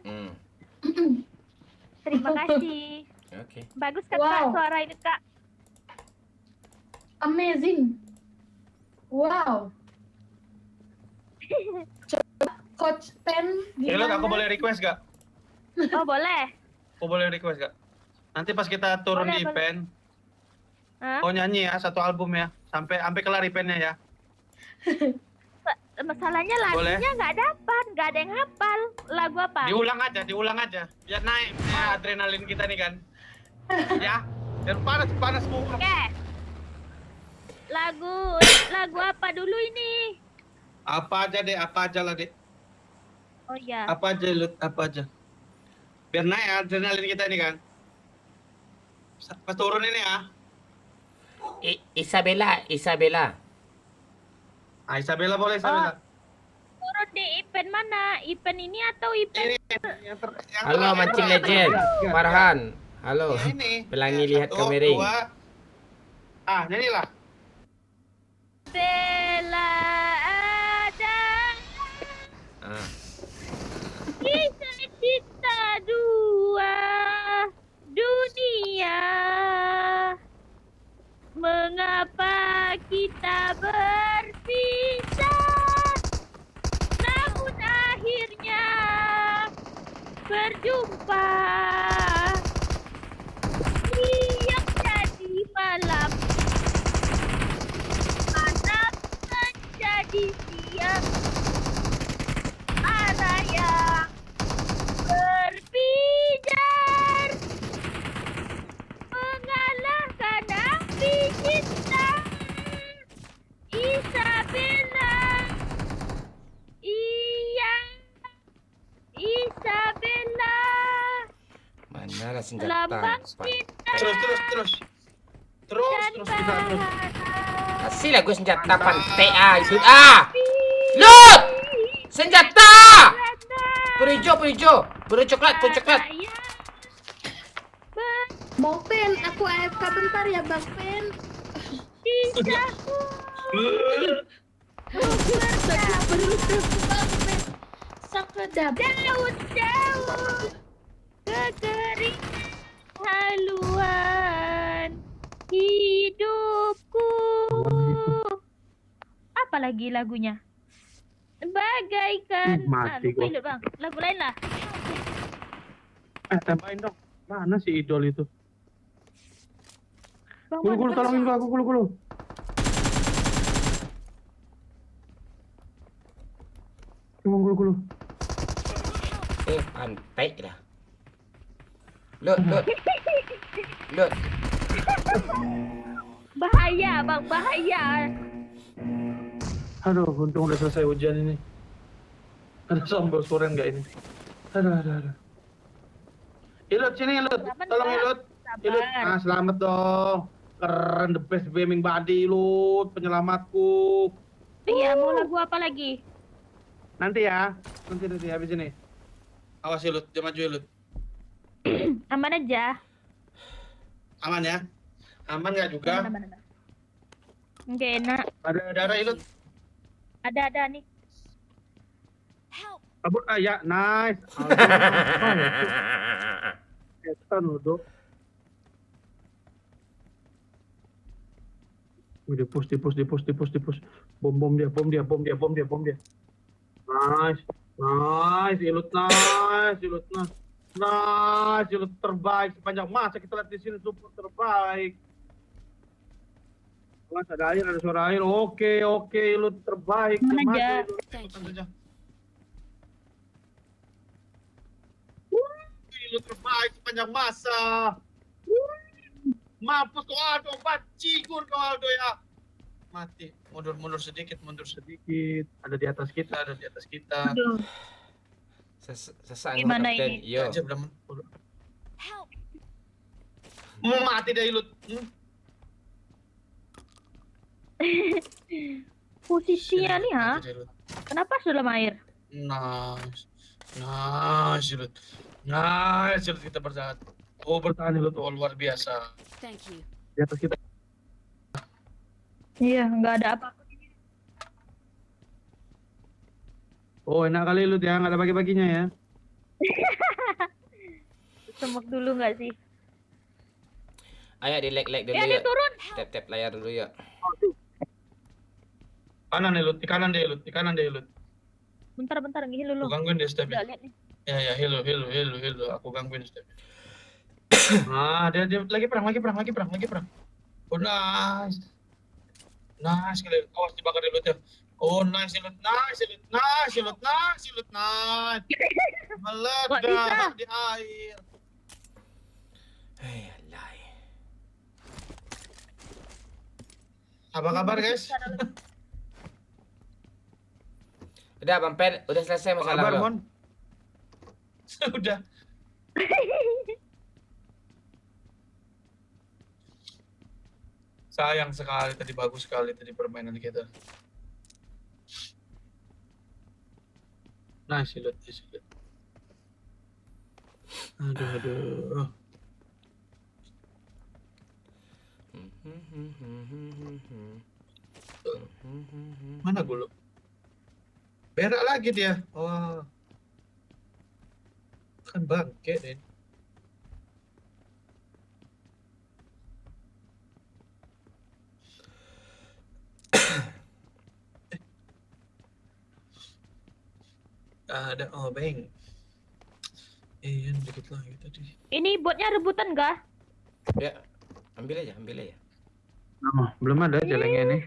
Terima kasih. Oke. Bagus kan Wow. Kak suara ini Kak. Amazing. Wow. Coba Coach Pen Lut, gimana? aku boleh request gak? Oh boleh. Aku boleh request gak? Nanti pas kita turun Boleh, di boleh. event, Hah? kau nyanyi ya satu album ya, sampai kelar eventnya ya. Masalahnya Boleh. lagunya nggak ada yang hafal. Lagu apa? Diulang aja, biar naik adrenalin kita nih kan. Ya, biar panas semua. Oke. Lagu apa dulu ini? Apa aja lah deh. Oh ya. Apa aja Lut, apa aja. Biar naik adrenalin kita nih kan. Pas turun ini ya. Isabella. Isabella boleh, Isabella. Turun di event mana? Event ini atau event? Ini yang Halo Mancing Legend. Farhan. Halo. Ini. Pelangi lihat Satu, kamera. dua. Nyanyilah. Bella ada kisah kita dua dunia. Mengapa kita berpisah? Namun akhirnya berjumpa. Yang jadi malam, malam menjadi siang. Arah yang berpijar mengalahkan api cinta. Isabella, iya, Isabella, Mana lah senjata? lambang cinta Terus dan kita terus. bahagia. Kasih lah gue senjata pantai itu. Lut! Senjata! Peluru coklat. Bang Pen, aku AFK bentar ya Bang Pen. Kisahku Sakedap. daun-daun kekeringan haluan hidupku. Apa lagi lagunya? Bagaikan Mati lupa gua. Ilut, Bang. Lagu lain lah. Tambahin dong. Mana si idol itu? Bang, Gulu tolongin gua, aku gulu. Tunggu gulu. Pantai dah. Lut. Bahaya, Bang, bahaya. Aduh, untung udah selesai hujan ini. Ada sambal soren nggak ini? Aduh. Ilut sini, Ilut. Selamat, Tolong, Pak. Ilut. Sabar. Ilut. Ah, selamat dong. Keren, the best gaming body, Ilut. Penyelamatku. Iya, mau lagu apa lagi? Nanti ya. Nanti habis ini. Awas, Ilut. Dia maju, Ilut. Aman aja. Aman ya? Aman nggak juga? Aman. Nggak enak. Ada darah, Ilut. Ada nih. Help! Kabur, ya, nice. Setan loh, Dok. Wih, di push. Bom dia. Nice, Ilut terbaik sepanjang masa kita lihat di sini, support terbaik. Mas, ada air, ada suara air. Oke, Ilut terbaik. Mana Maju, aja? Ilut. Thank you. Saja. Ilut terbaik sepanjang masa. Mampus kau Aldo, bacigur kau Aldo ya. Mati. Mundur sedikit. Ada di atas kita. Aduh. Sesak Gimana kapten. ini? Yo. Aja berapa? Help! Mati dah Ilut. Posisinya nih ha? Mati dah, Ilut. Kenapa dalam air? Nice, Ilut. Kita bertahan. Oh, bertahan Ilut. Oh, luar biasa. Thank you. Di atas kita. Iya, nggak ada apa. Oh, enak kali Ilut ya. Nggak ada bagi-baginya ya. Semek dulu nggak sih? Ayo di like dulu Ya, ya. dia turun. Tap layar dulu ya. Kanan Ilut. Di kanan deh Ilut. Bentar, ngihil Aku dulu. gangguin deh step. Udah lihat nih. Ya, hello. Aku gangguin step. Dia lagi perang. Oh, nice. Nice kali. Awas dibakar Ilut ya. Oh, nice Ilut. Meledak di air. Hei, alay. Apa kabar guys? Udah Bang Pen, udah selesai Apa masalah kabar lo. Mon? Sudah. Sayang sekali tadi, bagus sekali tadi permainan kita. Nice Ilut. Aduh. Mana gulu? Berak lagi dia. Oh. Kan bangke deh. Ada obeng. Iya, dikit lagi tadi. Ini botnya rebutan nggak? Ya, ambil aja. Oh, belum ada celengnya nih.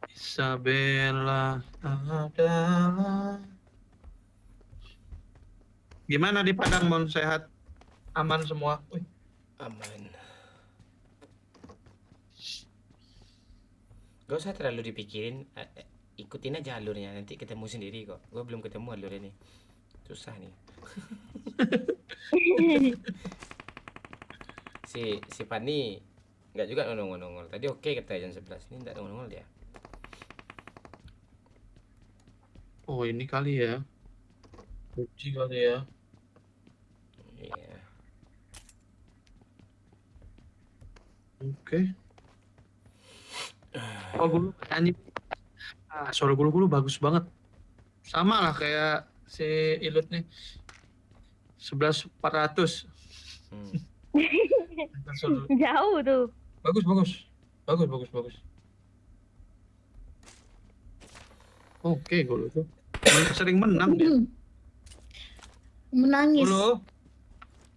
Isabella adalah. Gimana di Padang, Mon? Sehat? Aman semua? Wih, Aman. Gak usah terlalu dipikirin, ikutin aja alurnya, nanti ketemu sendiri kok. Gue belum ketemu alurnya nih, susah nih. si Fanny nggak juga nongol. Tadi oke kata jam 11, ini nggak nongol dia. oh ini kali ya. Uji kali ya. Iya. Oke. Oh, gulu nyanyi. Suara gulu bagus banget. Sama lah kayak si Ilut nih. 11.400. Jauh tuh. Bagus. Oke, gulu tuh. Sering menang dia. Menangis. Gulu.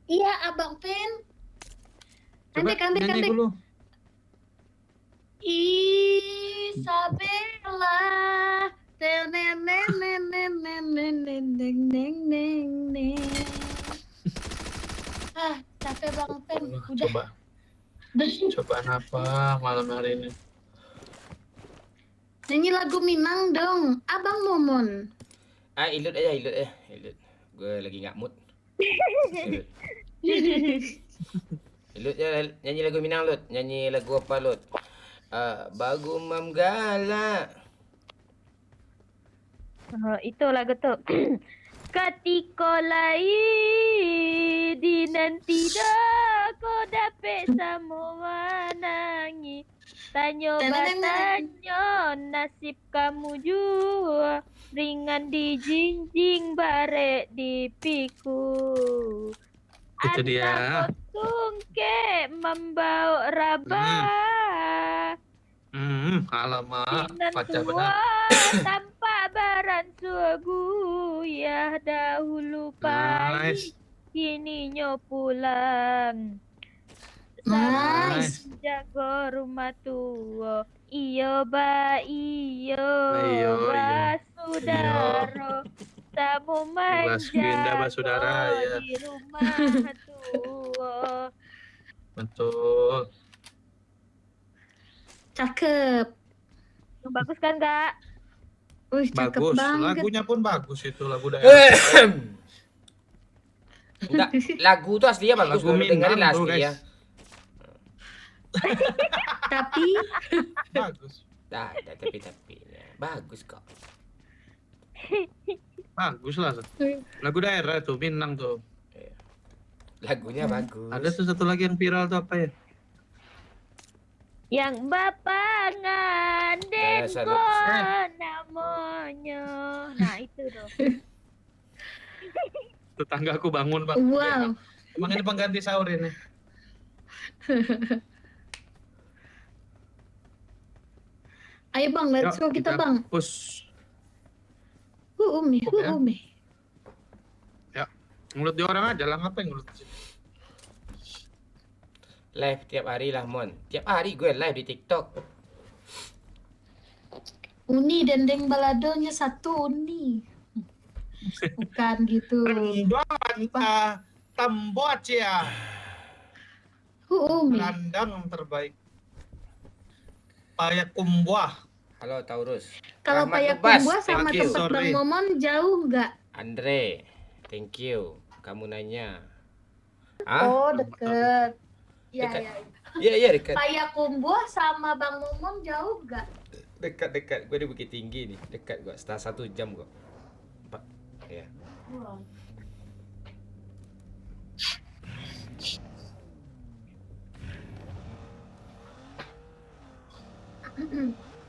Iya, Abang Pen. Coba Kandek. nyanyi gulu. Isabella. Capek Bang Pen. Udah. Cobaan apa malam hari ini? Nyanyi lagu Minang dong, Abang Momon. Ilut aja, ilut. Gue lagi nggak mood. Lut ya, nyanyi lagu Minang Lut. Nyanyi lagu apa Lut? Bagu Mam Gala. Itu lagu tuh. Ketika lai di nanti dah kau dapat semua nangi. Tanya batanya nasib kamu jua. Ringan di jinjing barek di piku. Itu dia. Tungke membawa rabah. Alamak, pacah Tua benar. tanpa baran suagu ya dahulu pagi Nice. kini nyo pulang. Nice. Jago rumah tua iyo ba Iyo. saudara tamu Kelas Winda manja Basudara, ya. di rumah tua. Betul. Cakep. Bagus kan Kak? Wih, cakep Bagus. banget. Lagunya pun bagus itu lagu daerah. Enggak, lagu tuh aslinya bagus. Lagu Gue dengerin Minang lah tuh, asli ya. guys. Tapi Bagus. Tapi. Bagus kok. Bagus lah. Lagu daerah tuh, Minang tuh. Lagunya bagus. Ada tuh satu lagi yang viral tuh apa ya? Yang bapak nganden Biasa, ko Dok. namanya. Nah itu dong. Tetanggaku bangun bang. wow. Emang ini pengganti sahur ini. Ayo Bang, let's go kita Bang. Push. Umi. Ya. Ya, ngulut di orang aja lah, ngapain ngulut di sini? Live tiap hari lah Mon. Tiap hari gue live di TikTok. Uni dendeng baladonya satu Uni. Bukan gitu. Rendang Tamboacia. Umi. Landang terbaik. Payakumbuh. Halo Taurus. Kalau Rahmat Payakumbuh Lubas, sama thank you. tempat Bang Sorry. Momon jauh nggak? Andre, thank you. Kamu nanya. Oh, deket. Dekat. Ya. Iya dekat. Payakumbuh sama Bang Momon jauh nggak? Dekat. Gue di Bukit Tinggi nih. Dekat gue. Setelah 1 jam gue. Pak. Ya.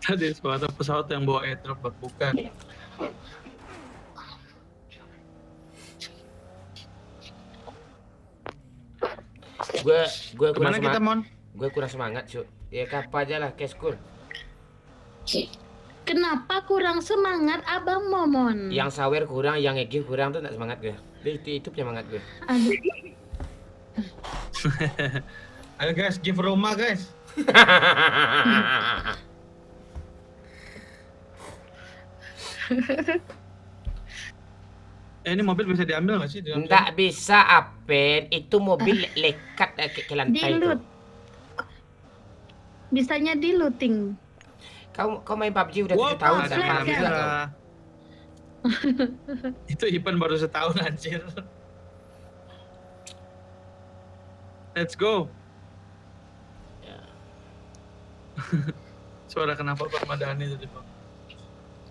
Tadi ada pesawat yang bawa airdrop bukan. Gue kurang Kemana kita semangat. Mon? Gue kurang semangat, Cuk. Ya kapal aja lah, cash cool. Kenapa kurang semangat Abang Momon? Yang sawer kurang, yang egi kurang tuh enggak semangat gue. Itu penyemangat gue. Aduh. Ayo guys, give rumah guys. Ini mobil bisa diambil nggak sih? Enggak bisa Apen, itu mobil lekat ke lantai itu. Dilut. Bisanya diluting. Kau main PUBG udah 7 Wah, tahun ada sama flat PUBG kan? juga kau. Itu Ipan baru setahun anjir. Let's go. Ya. Suara kenapa Pak Madani tadi Bang?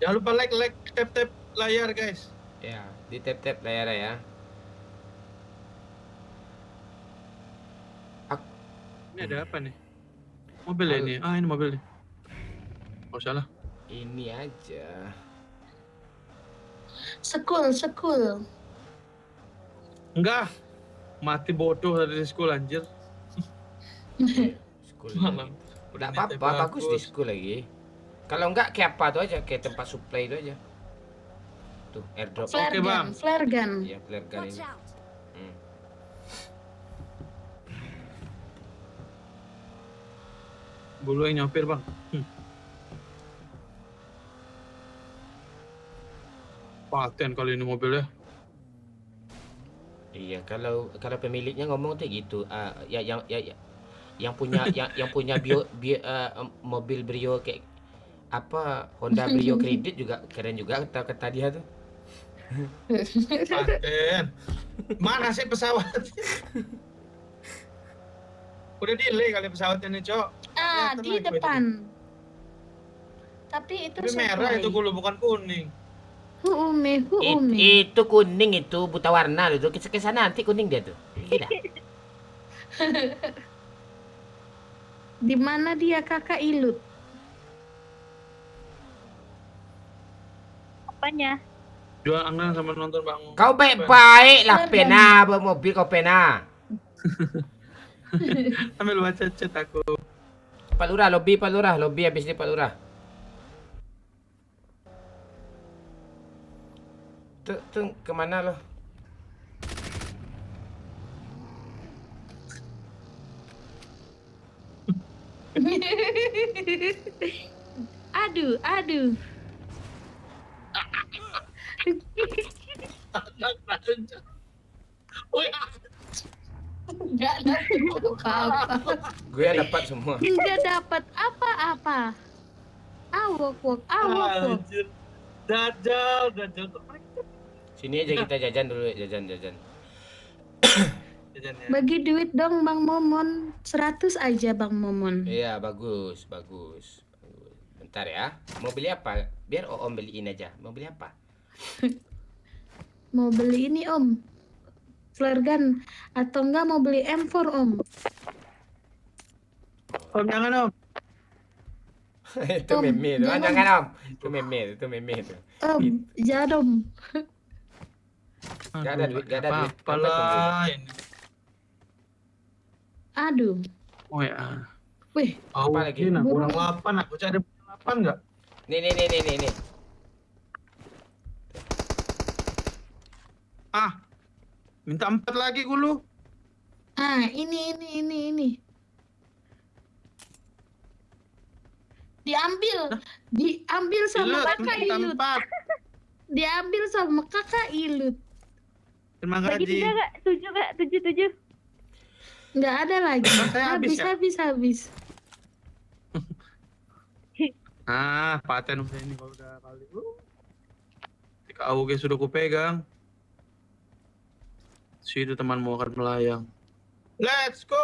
Jangan lupa like, tap layar guys. Ya, di tap layar ya. Ini ada apa nih? Mobil ya ini. Ah, ini mobil nih. Oh, salah. Ini aja. Sekul. Enggak. Mati bodoh dari school anjir. School Malam. ini. Udah apa-apa, bagus di school lagi. Kalau enggak kayak apa tuh aja, kayak tempat supply itu aja. Tuh, airdrop. Flare Oke, Bang. gun, flare gun. Iya, flare gun Watch ini. out. Hmm. Bulu yang nyopir Bang. Paten kali ini mobilnya. Iya, kalau pemiliknya ngomong tuh gitu. Yang punya yang punya mobil Brio kayak apa Honda Brio kredit juga keren juga kata dia tuh. Paten. Mana sih pesawat? Udah delay kali pesawatnya nih, Cok. Ah, Kelihatan di lagi depan. Tapi itu Tapi merah itu gulu bukan kuning. Huume. Itu kuning itu buta warna loh tuh. Kesana nanti kuning dia tuh. Gila. Di mana dia kakak Ilut? Apanya? Jual angin sama nonton Bang. Kau baik-baik lah Bener, pena bawa mobil kau pena. Ambil baca chat aku. Pak Lurah lobby habis ni Pak Lurah. Tu kemana lo? Aduh. Enggak dapat apa-apa. Gue yang dapat semua. Enggak dapat apa-apa. Awok. Anjir. Dajal. Sini aja kita jajan dulu, jajan. Jajannya. Bagi duit dong Bang Momon. 100 aja Bang Momon. Iya, bagus. Bentar ya. Mau beli apa? Biar Om beliin aja. Mau beli apa? Mau beli ini Om. Flare gun atau enggak mau beli M4 Om. Om jangan Om. Itu Om, meme itu. jangan. Jangan Om. Itu meme itu. Om, jadom. Gak ada duit. Apalah ini. Aduh. Oh ya. Wih, Apa lagi? Ini kurang 8, aku cari 8 enggak? Nih. Ah. Minta 4 lagi gulu. ah ini. Diambil sama Ilut, kakak minta Ilut. 4. Diambil sama kakak Ilut. Terima Bagi kasih. 3 gak? 7 gak? 7. Nggak ada lagi. Kan saya Habis. Paten saya ini kalau udah kali. Jika AUG sudah kupegang. Situ temanmu akan melayang. Let's go.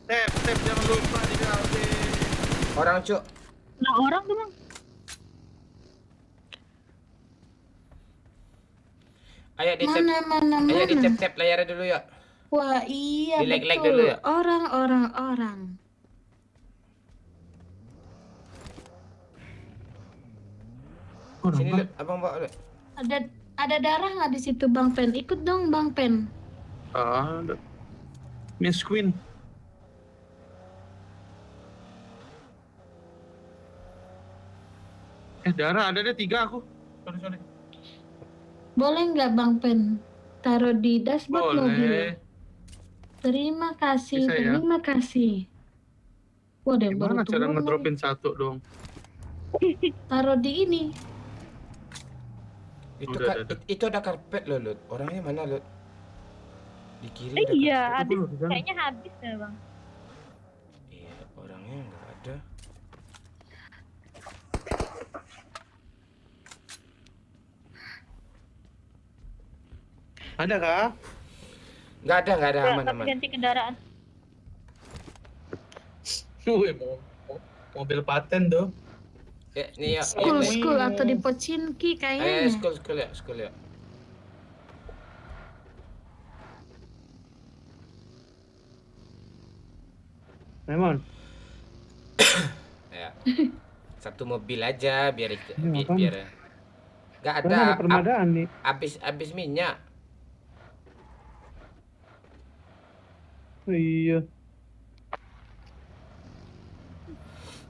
Tep, jangan lupa di KLB. Orang cuk. Nah orang tuh Bang. Ayo di tap. Mana. Ayo di tap layarnya dulu yuk. Wah iya Di like betul. dulu ya? Orang. Sini Lut, abang bawa Lut. Ada darah nggak di situ Bang Pen? Ikut dong Bang Pen. Ada. Miss Queen. Darah ada deh 3 aku. Sorry. Boleh nggak Bang Pen? Taruh di dashboard mobil. Boleh. Terima kasih. Bisa ya? Terima kasih. Wah, ada yang baru Gimana cara turun ngedropin 1 dong? lagi. Taruh di ini. Itu ada karpet loh Lut. Orangnya mana Lut? Di kiri ada Iya, karpet. habis. dulu di sana. Kayaknya habis ya Bang. Iya, orangnya nggak ada. Ada kah? Nggak ada Nggak, aman. tapi ganti kendaraan. Wih, mobil paten tuh. Ya, nih ya. School atau di Pochinki Ayo, kayaknya. school ya. Memang. Ya. Satu mobil aja biar Ini apaan? biar. Nggak ada. Ada permadaan nih. Habis minyak. Iya.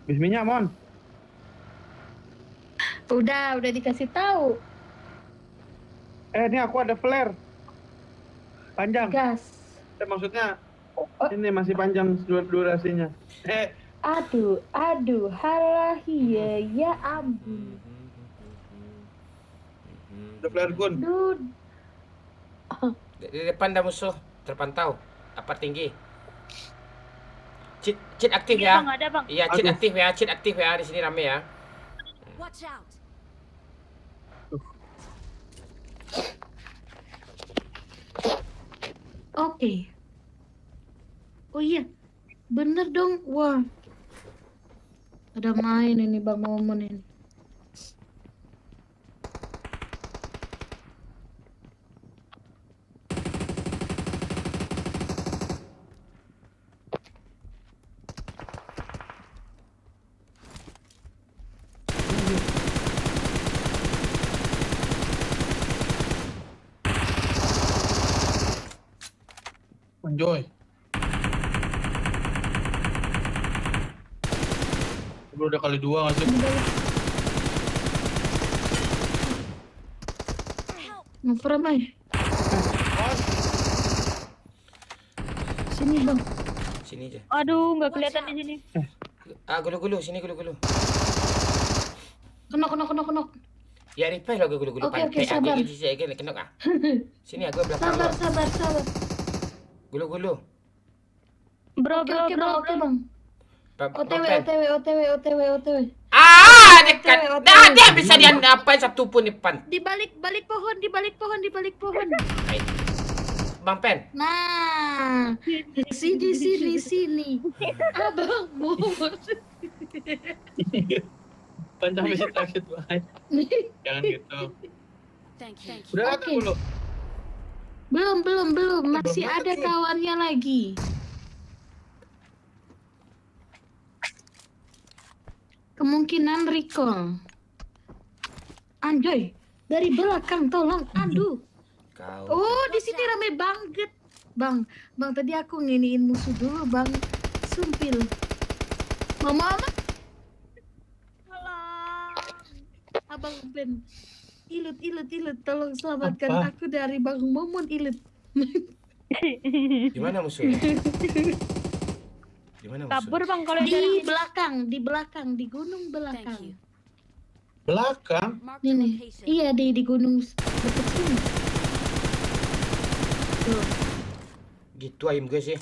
Bis minyak, Mon. Udah dikasih tahu. Ini aku ada flare. Panjang. Gas. Maksudnya ini masih panjang durasinya. Aduh, halah ya ampun. Udah flare gun. Dude. Di depan ada musuh terpantau. Apa tinggi? Cheat aktif Iya, ya. Bang, ada, Bang. Iya, cheat aktif ya. Di sini rame ya. Watch out. Oke. Oh iya. Bener dong. Wah. Ada main ini Bang Momon ini. Enjoy. Lu udah kali 2 nggak sih? Ngeframe ay. Sini Bang. Sini aja. Aduh, nggak kelihatan di sini. Gulu-gulu, sini gulu-gulu. Kenok. Ya replay lo gulu-gulu Oke, pantai. sabar. Aku kenok ah. Sini aku belakang lo. Sabar. Gulu-gulu. Bro, Oke Bang. OTW. Dekat. OTW. Dah, dia bisa diapain satu pun depan. Di balik pohon. Hai. Bang Pen. Nah, sini. Abang Momon. Panjang bisa sakit banget. Jangan gitu. Thank you. Udah Oke. dulu. Belum. Masih Belum ada lagi. kawannya lagi. Kemungkinan recall. Anjoy, dari belakang tolong. Aduh. Kau. Oh, di sini rame banget. Bang, tadi aku nginiin musuh dulu, Bang. Sumpil. Mama. Abang Ben. Ilut. Tolong selamatkan Apa? aku dari Bang Momon Ilut. Di mana musuhnya? Di mana musuhnya? Kabur, Bang, kalau Di dari belakang, di gunung Thank belakang. you. Belakang. Mark the Ini. location. Iya, di gunung dekat sini. Tuh. Gitu ayam gue sih.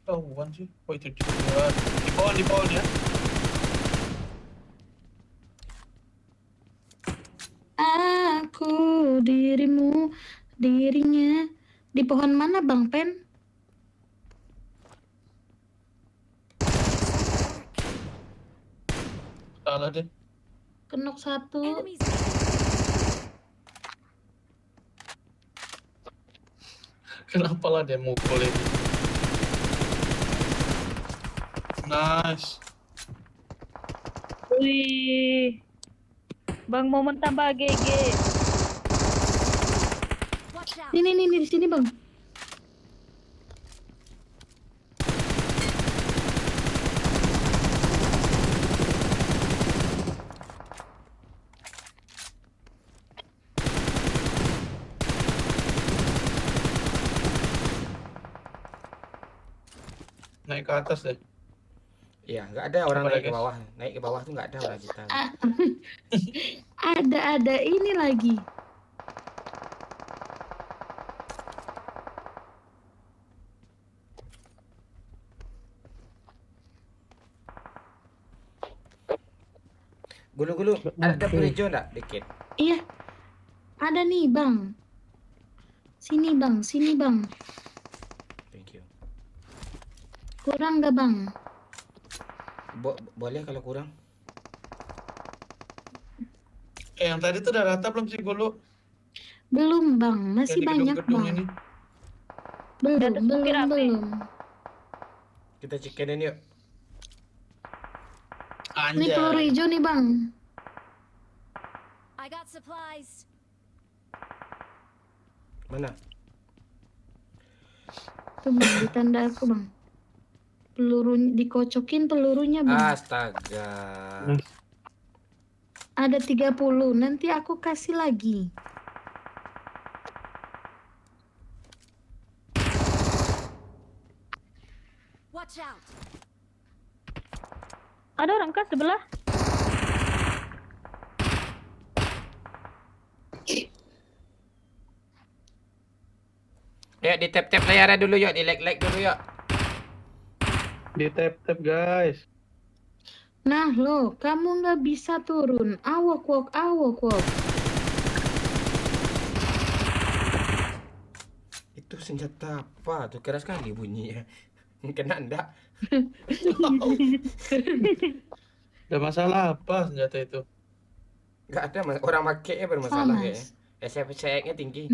Oh, bukan sih. Oh, itu juga. Di pohon ya. Aku dirinya di pohon mana Bang Pen? Salah deh. Kenok satu. Enemies. Kenapa lah dia mukul ini? Nice. Wih. Bang Momon tambah GG. Watch out. Ini di sini Bang. Naik ke atas deh. Iya, nggak ada orang Coba naik ke guys. bawah. Naik ke bawah tuh nggak ada orang kita. Ah, ada ini lagi. Gulu-gulu, ada hijau nggak dikit? Iya. Ada nih Bang. Sini Bang. Thank you. Kurang nggak Bang? Boleh kalau kurang. Yang tadi tuh udah rata belum sih Gulu? Belum Bang, masih Yang di banyak gedung-gedung Bang. ini. Atas bukit rame. Belum. Kita chickenin yuk. Ini peluru Anjay. hijau nih Bang. I got supplies. Mana? Tuh Bang, di tanda aku Bang. Pelurunya dikocokin pelurunya Bang. Astaga. Ada 30, nanti aku kasih lagi. Watch out. Ada orang kah sebelah? Yuk di tap layarnya dulu yuk, di like dulu yuk. Di tap guys. Nah lo, kamu nggak bisa turun. Awok wok, awok wok. Itu senjata apa? Tuh keras sekali bunyinya. Kena enggak? Ada masalah apa senjata itu? Enggak ada, orang makainya bermasalah Panas. kayaknya. SFC-nya tinggi.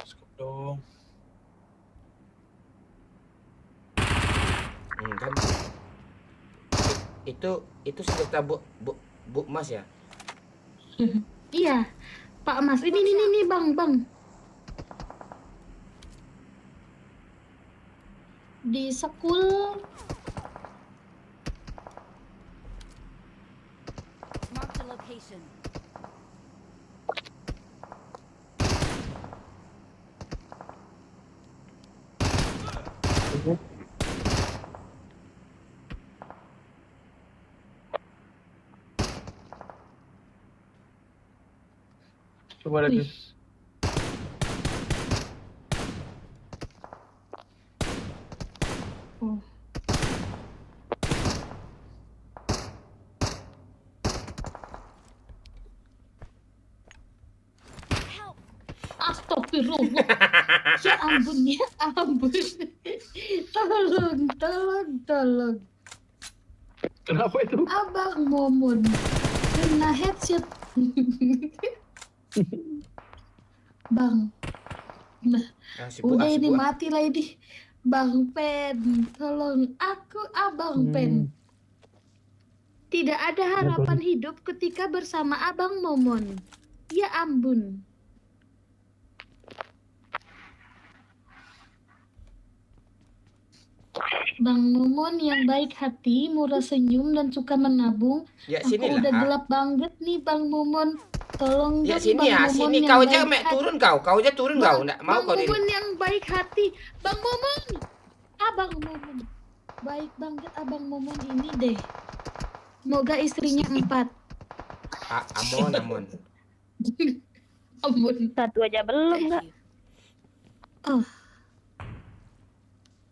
Skop dong. Kan. Itu senjata bu Mas ya? Iya, Pak Mas. Ini bang. Di sekul. Mark the location. Coba lihat Wih. guys. Oh. Help! Astagfirullah. Ya ampun, ya ampun. Tolong. Kenapa itu? Abang Momon kena headset. Bang. Nah, udah ini mati lah ini. Bang Pen, tolong aku Abang Pen. Tidak ada harapan hidup ketika bersama Abang Momon. Ya ampun. Bang Momon yang baik hati, murah senyum dan suka menabung. Ya Aku sini udah lah. gelap banget nih Bang Momon. Tolong Ya dong, sini Bang ya, Momon sini yang kau aja baik mek hati. turun kau. Kau aja turun kau. Enggak mau Bang kau Momon diri. yang baik hati. Bang Momon. Abang Momon. Baik banget Abang Momon ini deh. Semoga istrinya 4. Amon. Ampun. Satu aja belum Thank nggak? you.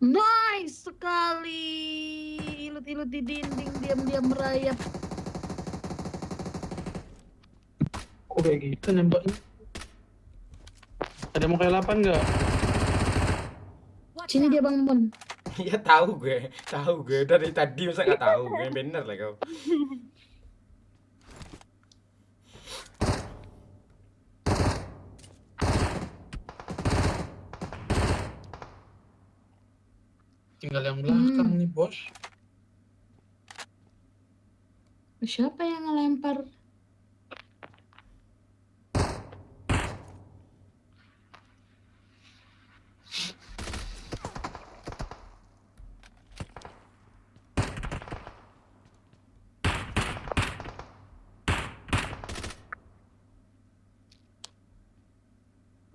Nice sekali. Ilut-ilut di dinding, diam-diam merayap. Kok kayak gitu nembaknya? Ada mau kayak 8 nggak? Watch Sini out! dia Bang Momon. Ya tahu gue dari tadi masa nggak tahu gue bener lah kau. Tinggal yang belakang nih bos. Siapa yang ngelempar?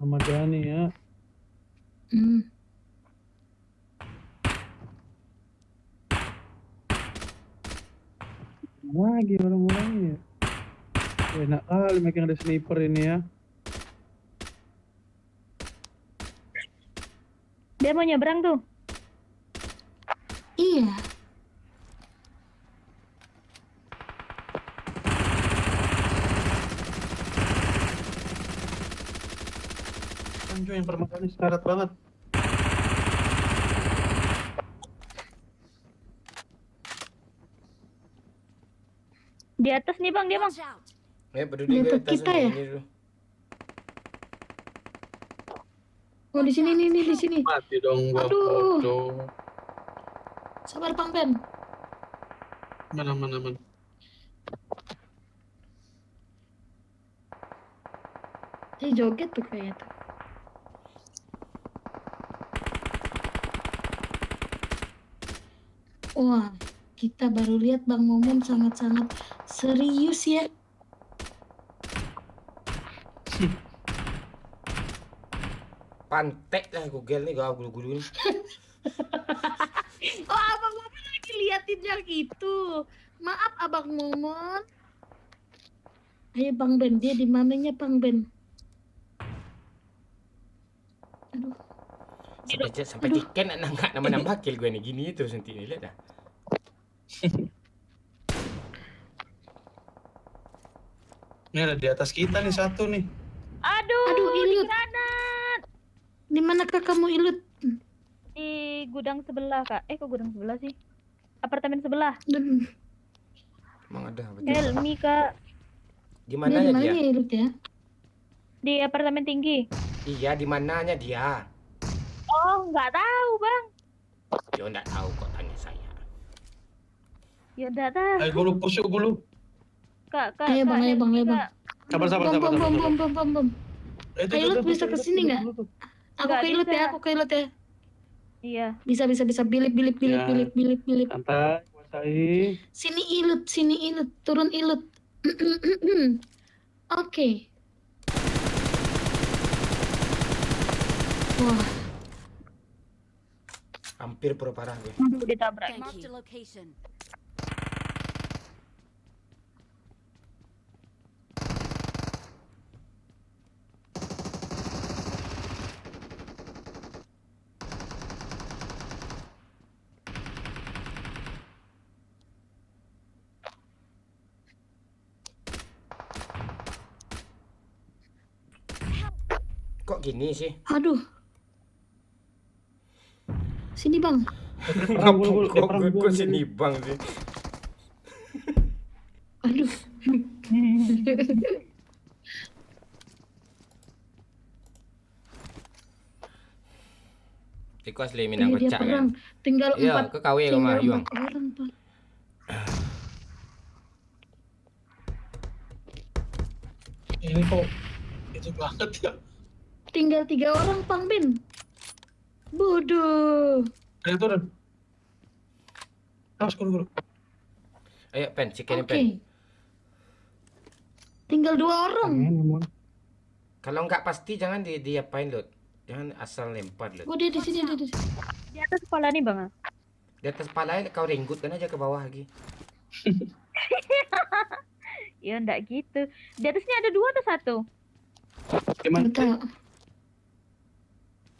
Sama Dani ya. Lagi orang-orangnya. Enak kali makin ada sniper ini ya. Dia mau nyebrang tuh. Iya. Anjo yang permasalahan syarat banget. Di atas nih bang, dia bang. Watch out! Berdiri Di gue dekat atas kita nih, ya? ini dulu. Oh di sini nih di sini. Mati dong gua. Aduh. Bodoh. Sabar Bang Ben. Mana. Dia joget tuh kayaknya tuh. Wah, kita baru lihat Bang Momon sangat-sangat serius ya. Pantek lah Google nih gak gulu-gulu nih. Oh, abang Momon lagi liatin yang itu. Maaf abang Momon. Ayo Bang Ben, dia di mananya Bang Ben? Aduh. Sampai chicken nggak nambah kill gue nih gini terus nanti nih lihat dah. Ini ada di atas kita nih satu nih. Aduh, Ilut. granat. Di manakah kamu Ilut? Di gudang sebelah, Kak. Kok gudang sebelah sih? Apartemen sebelah. Emang ada apa? Helmi, Kak. Di Dia mananya di mana dia? ya Ilut ya? Di apartemen tinggi. Iya, di mananya dia? Oh, nggak tahu, Bang. Yo enggak tahu kok tanya saya. Ya udah tahu. Ayo gulu, pusuk gulu. Kak, Ayo, Bang, ayo, Bang, Helmi, ayo, Bang. Kak. Sabar, sabar, Bom, sabar, bom, sabar. bom, bom, bom, bom. Itu, Ayo, Lut, itu, bisa itu, kesini itu, nggak? itu. Aku Nggak ke Ilut bisa. ya, aku ke Ilut ya. Iya. Bisa, bilip, bilip, Ya. bilip. Santai, kuasai. Sini Ilut, turun Ilut. Oke. Wah, Hampir pro parah gue. Aduh, ditabrak. Marked a location. Kok gini sih? aduh. Sini Bang. Perang gulu, Kok perang gue gulu. sini bang sih? Aduh. Iku asli minang Dia kocak perang. kan? Tinggal Iya, empat. ke KW Tinggal rumah Yuang. 4 orang Bang. Ini kok itu banget ya. Tinggal 3 orang Bang Ben. Bodoh. Ayo turun. Awas gulu. Ayo pen, chicken Oke. pen. Tinggal 2 orang. Kalau nggak pasti jangan diapain Lut. Jangan asal lempar Lut. Oh, dia di sini, dia di sini. Di atas kepala nih, Bang. Di atas kepala kau ringgutkan aja ke bawah lagi. Ya enggak gitu. Di atasnya ada 2 atau 1? Gimana? Betul.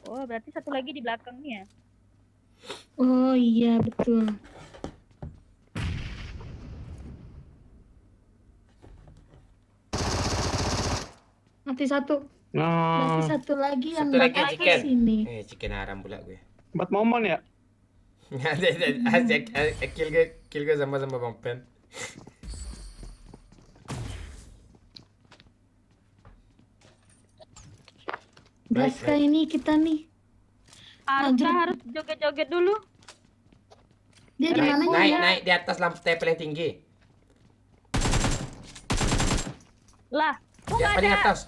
Oh, berarti satu lagi di belakangnya. Oh iya, betul. Mati satu. Berarti Nah, satu lagi yang Satu lagi bakal chicken. kesini. Chicken haram pula gue. buat Momon ya. Kill gue sama-sama Bang Pen. Gas Baik, ini kita nih. Lanjut. Harus joget-joget dulu. Dia di mana ya? Naik di atas lampu tempel yang tinggi. Lah, kok Ya, nggak paling ada? atas.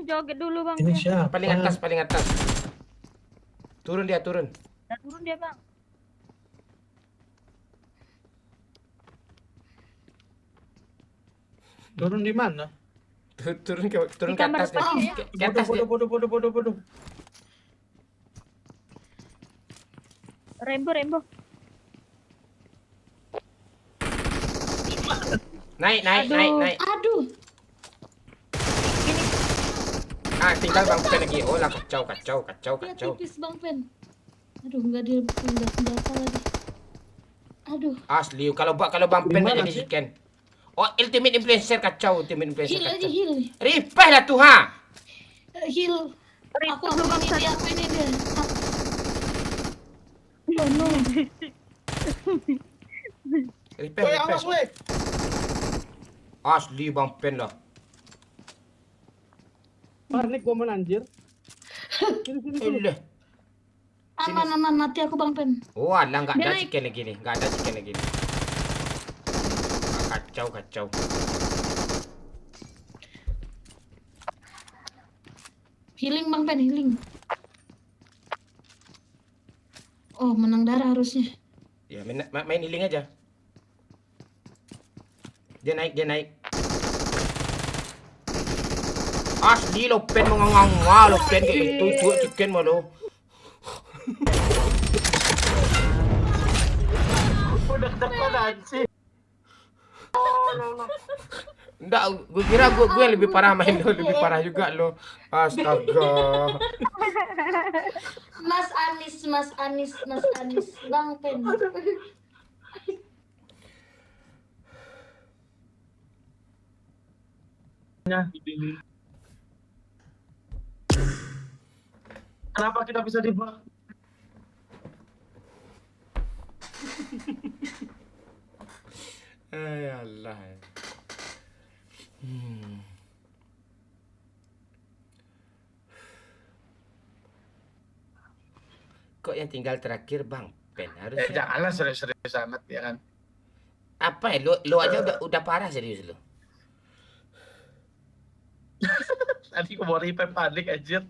Joget dulu, Bang. Ini siapa? Paling atas, paling atas. Turun dia, turun. Udah turun dia, Bang. Turun di mana? Turun ke Di kamar atas dia. depan ya. Ke atas dia. Bodoh. Rembo. Naik. Aduh, Tinggal Bang Pen lagi. Oh lah, kacau. dia tipis Bang Pen. Aduh, nggak dia pindah senjata lagi. Aduh, Asli, kalau Bang Pen Gimana jadi sih? chicken. Oh, ultimate influencer kacau, ultimate influencer heal aja kacau. heal. Ripah lah tuh ha. Heal. Aku ini dia, apa ini dia? Oh no. Ripah. Woi, awas woi. Asli Bang Pen lah. Panik gua anjir. Ulah. Aman, mati aku Bang Pen. Oh, alah enggak Dia ada naik. chicken lagi nih. Enggak ada chicken lagi nih. Kacau. Healing Bang Pen, healing. Oh, menang darah harusnya. Ya, main healing aja. Dia naik. Asli lo pen menganga lo pen kayak gitu cuak chicken mah lo. Udah ketekan sih. Enggak, gue kira gue yang lebih parah main lo, lebih parah juga lo. Astaga. Mas Anis, Bang Pen. Kenapa kita bisa dibuang? Ya Allah. Kok yang tinggal terakhir Bang Pen harusnya. Janganlah serius-serius amat ya kan. Apa ya lo aja udah parah serius lo. Tadi aku mau repair panik anjir.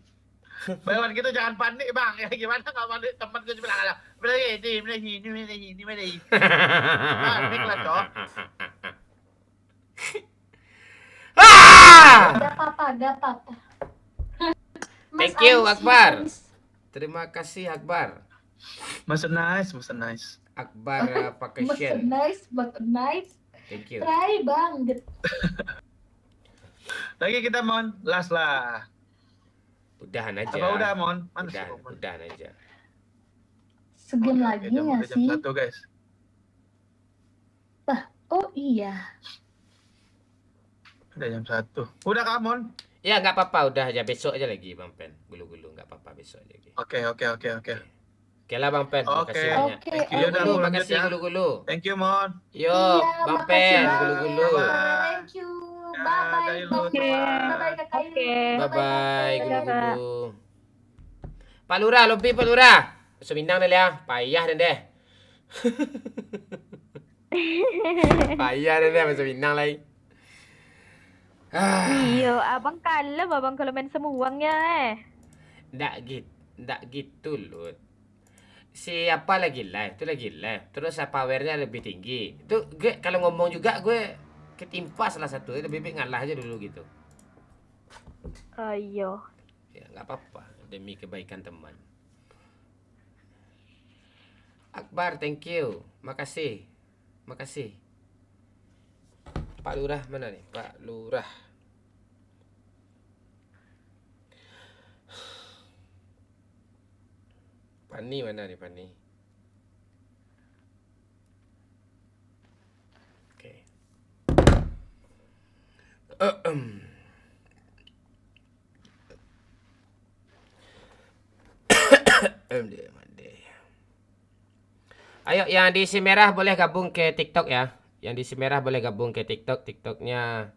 Bayan gitu jangan panik bang. Ya gimana nggak panik teman gue bilang alah. Ini. Panik lah toh. Gak apa-apa. Mas Thank you, Anis, Akbar. Mas Anis. Terima kasih Akbar. Masa nice. Akbar Mas vacation. nice. Thank you. Try banget. Lagi kita mon last lah. Udahan aja. Apa udah mon? Mana sih, Mon? Udahan aja. Segem lagi Jam nggak sih? 1 guys. Oh iya. Udah jam 1. Udah kah mon? Ya nggak apa-apa, udah aja besok aja lagi Bang Pen. Gulu-gulu nggak apa-apa besok aja lagi. Oke. Oke lah Bang Pen, Oke. makasih banyak. Oke, Thank you, udah Gulu-gulu, aku lanjut makasih ya. gulu-gulu. Thank you mon. Yo, Iya, Bang makasih Pen, banyak. gulu-gulu. Thank you. Ya, Bye-bye, dari Bang lu. Pen. Bye-bye, Kak Ayu. Oke. Bye-bye, Bye-bye. gulu-gulu. Pak Lurah, lebih Pak Lurah. Masuk bintang deh ya, payah deh. Payah deh masuk bintang lagi. Iya, abang kalem abang kalau main semuangnya Nggak gitu loh. Siapa lagi live? Itu lagi live. Terus powernya lebih tinggi. Itu gue kalau ngomong juga gue ketimpa salah satu. Lebih baik ngalah aja dulu gitu. Iya. Ya nggak apa-apa demi kebaikan teman. Akbar, thank you. Makasih. Pak Lurah mana nih? Pak Lurah. Pani mana nih Pani? Oke. Ayo yang diisi merah boleh gabung ke TikTok ya. Yang diisi merah boleh gabung ke TikTok. TikToknya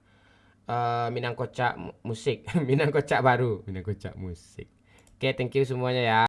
Minang Kocak Musik. Minang Kocak baru. Minang Kocak Musik. Oke, thank you semuanya ya.